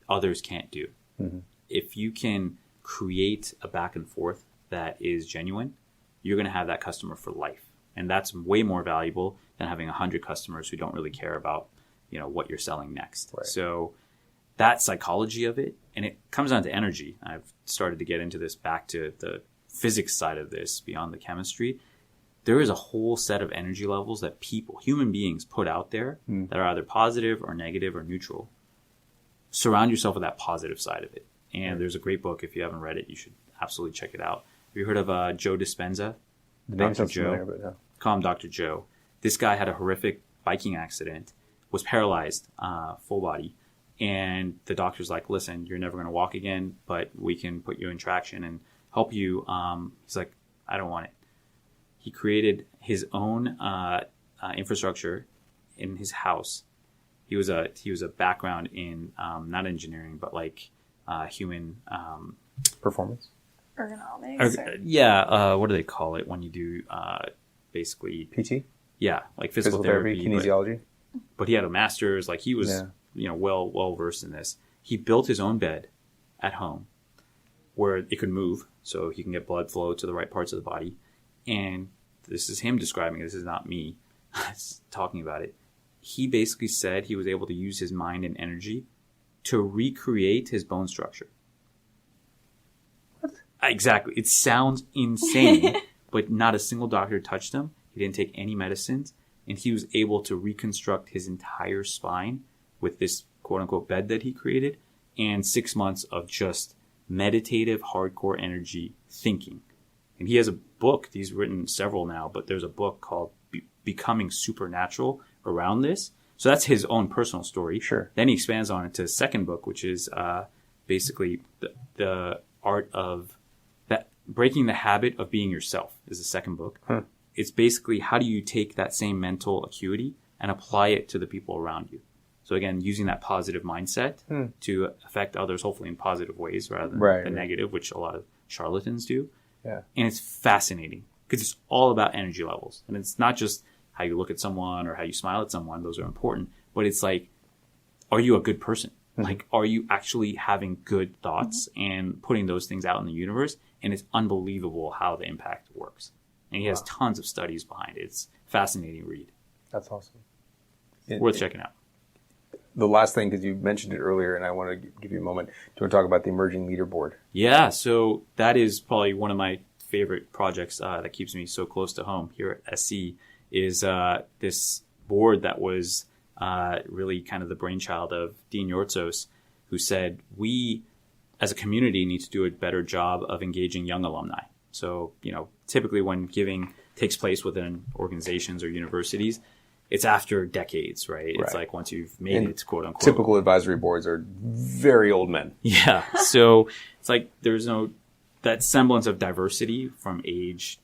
others can't do. If you can create a back and forth that is genuine, you're going to have that customer for life. And that's way more valuable than having 100 customers who don't really care about, what you're selling next. Right. So that psychology of it, and it comes down to energy. I've started to get into this back to the physics side of this beyond the chemistry. There is a whole set of energy levels that human beings put out there that are either positive or negative or neutral. Surround yourself with that positive side of it. And there's a great book. If you haven't read it, you should absolutely check it out. Have you heard of Joe Dispenza? The name sounds familiar, but no. Call him Dr. Joe. This guy had a horrific biking accident, was paralyzed, full body. And the doctor's like, listen, you're never going to walk again, but we can put you in traction and help you. He's like, I don't want it. He created his own infrastructure in his house. He was a background in not engineering, but like human performance, ergonomics. What do they call it when you do basically PT? Yeah, like physical therapy, kinesiology. But he had a master's. Like he was, well versed in this. He built his own bed at home where it could move, so he can get blood flow to the right parts of the body. And this is him describing it. This is not me talking about it. He basically said he was able to use his mind and energy to recreate his bone structure. What? Exactly. It sounds insane, but not a single doctor touched him. He didn't take any medicines. And he was able to reconstruct his entire spine with this quote-unquote bed that he created. and 6 months of just meditative, hardcore energy thinking. And he has a book. He's written several now, but there's a book called Becoming Supernatural around this. So that's his own personal story. Sure. Then he expands on it to his second book, which is basically the art of that breaking the habit of being yourself is the second book. Huh. It's basically how do you take that same mental acuity and apply it to the people around you. So again, using that positive mindset to affect others, hopefully in positive ways rather than the negative, which a lot of charlatans do. Yeah. And it's fascinating because it's all about energy levels. And it's not just how you look at someone or how you smile at someone. Those are important. But it's like, are you a good person? Like, are you actually having good thoughts and putting those things out in the universe? And it's unbelievable how the impact works. And he has tons of studies behind it. It's a fascinating read. That's awesome. Worth checking out. The last thing, because you mentioned it earlier, and I want to give you a moment to talk about the Emerging Leaderboard. Yeah, so that is probably one of my favorite projects that keeps me so close to home here at SC is this board that was really kind of the brainchild of Dean Yortzos, who said, we as a community need to do a better job of engaging young alumni. So, typically when giving takes place within organizations or universities, it's after decades, right? It's like once you've made it, quote unquote. Typical advisory boards are very old men. Yeah. So it's like there's no, that semblance of diversity from age,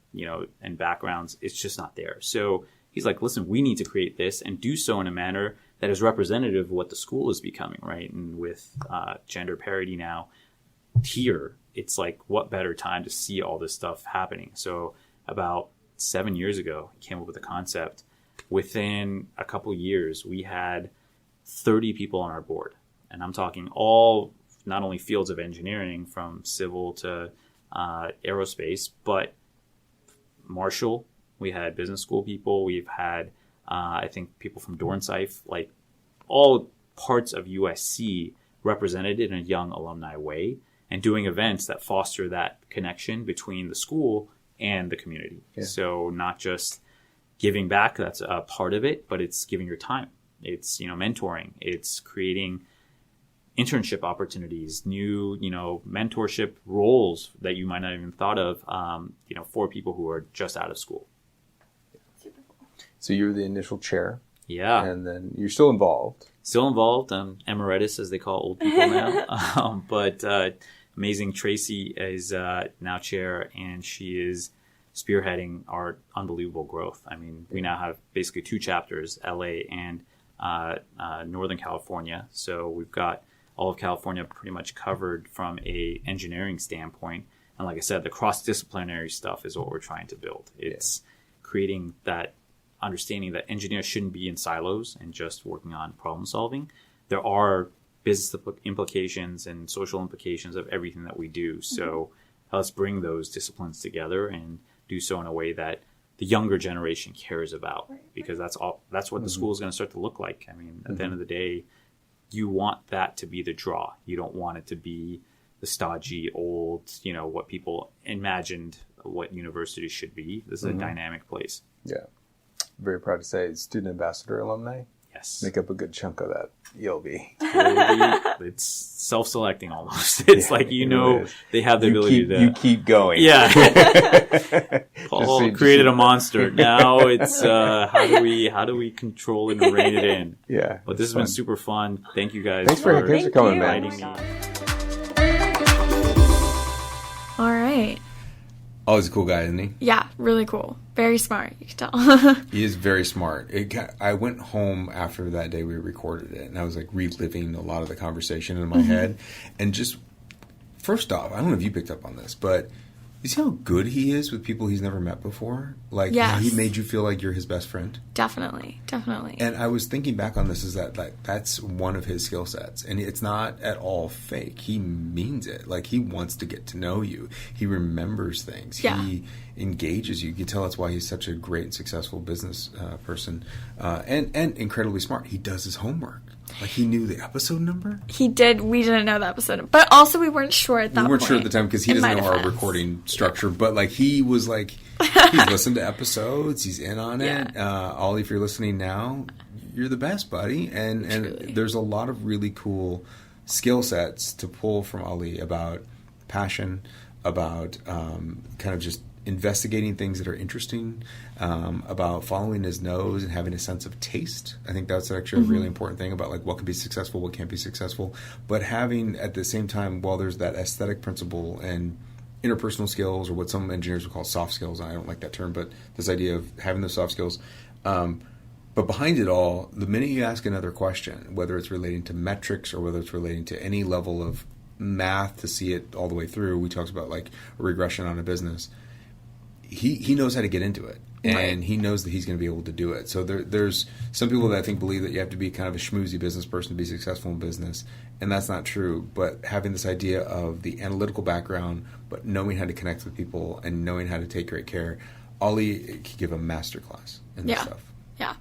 and backgrounds, it's just not there. So he's like, listen, we need to create this and do so in a manner that is representative of what the school is becoming, right? And with gender parity now here, it's like, what better time to see all this stuff happening? So about 7 years ago, he came up with a concept. Within a couple years, we had 30 people on our board. And I'm talking all, not only fields of engineering from civil to aerospace, but Marshall. We had business school people. We've had, I think, people from Dornsife, like all parts of USC represented in a young alumni way and doing events that foster that connection between the school and the community. Yeah. So not just giving back, that's a part of it, but it's giving your time. It's, mentoring. It's creating internship opportunities, new, mentorship roles that you might not even thought of, for people who are just out of school. Super cool. So you're the initial chair. Yeah. And then you're still involved. Still involved. Emeritus, as they call old people now. But amazing Tracy is now chair, and she is spearheading our unbelievable growth. I mean, we now have basically 2 chapters, LA and Northern California. So we've got all of California pretty much covered from a engineering standpoint. And like I said, the cross-disciplinary stuff is what we're trying to build. It's creating that understanding that engineers shouldn't be in silos and just working on problem solving. There are business implications and social implications of everything that we do. So let's bring those disciplines together and do so in a way that the younger generation cares about, because that's what the school is going to start to look like. I mean, at the end of the day, you want that to be the draw. You don't want it to be the stodgy old, what people imagined what universities should be. This is a dynamic place. Yeah. Very proud to say student ambassador alumni. Yes. Make up a good chunk of that ELB. Totally. It's self-selecting almost. It's like, they have the ability to... You keep going. Yeah. Paul created a monster. Now it's how do we control it and rein it in? Yeah. But this has been super fun. Thank you guys Thanks for coming, man. inviting me. All right. Oh, he's a cool guy, isn't he? Yeah, really cool. Very smart, you can tell. He is very smart. I went home after that day we recorded it, and I was like reliving a lot of the conversation in my head. And just, first off, I don't know if you picked up on this, but you see how good he is with people he's never met before? Like, yes. He made you feel like you're his best friend. Definitely. And I was thinking back on this, is that that's one of his skill sets. And it's not at all fake. He means it. Like, he wants to get to know you. He remembers things. Yeah. He engages you. You can tell that's why he's such a great and successful business person. And incredibly smart. He does his homework. Like, he knew the episode number? He did. We didn't know the episode. But also, we weren't sure at that point. We weren't sure at the time because he doesn't know our recording structure. But, like, he was like, he's listened to episodes. He's in on it. Ollie, if you're listening now, you're the best, buddy. And there's a lot of really cool skill sets to pull from Ali about passion, about kind of just investigating things that are interesting, about following his nose and having a sense of taste. I think that's actually a really important thing about like what can be successful, what can't be successful. But having at the same time, while there's that aesthetic principle and interpersonal skills, or what some engineers would call soft skills, and I don't like that term, but this idea of having those soft skills. But behind it all, the minute you ask another question, whether it's relating to metrics or whether it's relating to any level of math to see it all the way through, we talked about like a regression on a business. He knows how to get into it, and he knows that he's going to be able to do it. So there's some people that I think believe that you have to be kind of a schmoozy business person to be successful in business, and that's not true. But having this idea of the analytical background, but knowing how to connect with people and knowing how to take great care, Ali could give a masterclass in this stuff. Yeah,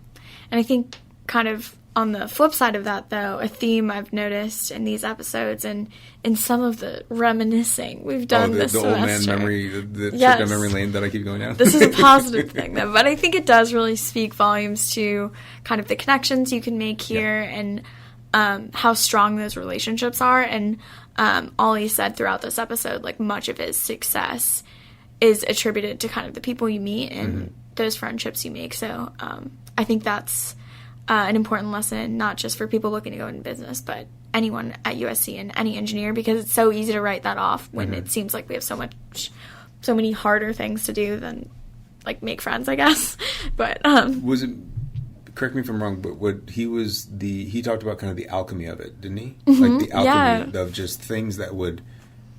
and I think kind of on the flip side of that, though, a theme I've noticed in these episodes and in some of the reminiscing we've done this semester. The old man memory, the trip down memory lane that I keep going down. This is a positive thing, though. But I think it does really speak volumes to kind of the connections you can make here and how strong those relationships are. And Ali said throughout this episode, like much of his success is attributed to kind of the people you meet and those friendships you make. So I think that's an important lesson, not just for people looking to go into business, but anyone at USC and any engineer, because it's so easy to write that off when it seems like we have so many harder things to do than like make friends, I guess. But was it? Correct me if I'm wrong, but he talked about kind of the alchemy of it, didn't he? Like the alchemy of just things that would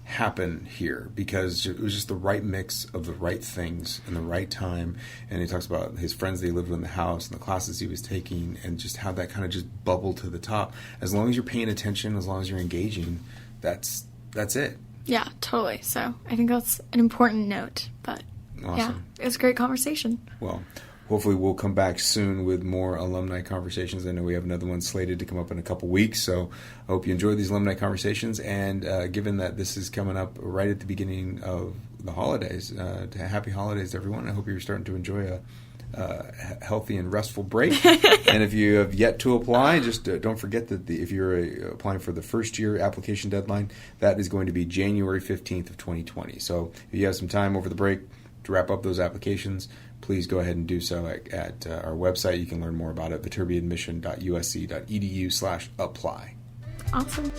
happen here, because it was just the right mix of the right things in the right time. And he talks about his friends that he lived with in the house and the classes he was taking, and just how that kind of just bubbled to the top. As long as you're paying attention, as long as you're engaging, that's it. Yeah, totally. So I think that's an important note. But awesome. Yeah, it was a great conversation. Well, hopefully we'll come back soon with more alumni conversations. I know we have another one slated to come up in a couple weeks, so I hope you enjoy these alumni conversations. And given that this is coming up right at the beginning of the holidays, happy holidays, everyone. I hope you're starting to enjoy a healthy and restful break. And if you have yet to apply, just don't forget that if you're applying for the first year application deadline, that is going to be January 15th of 2020. So if you have some time over the break to wrap up those applications, please go ahead and do so at our website. You can learn more about it, viterbiadmission.usc.edu/apply. Awesome.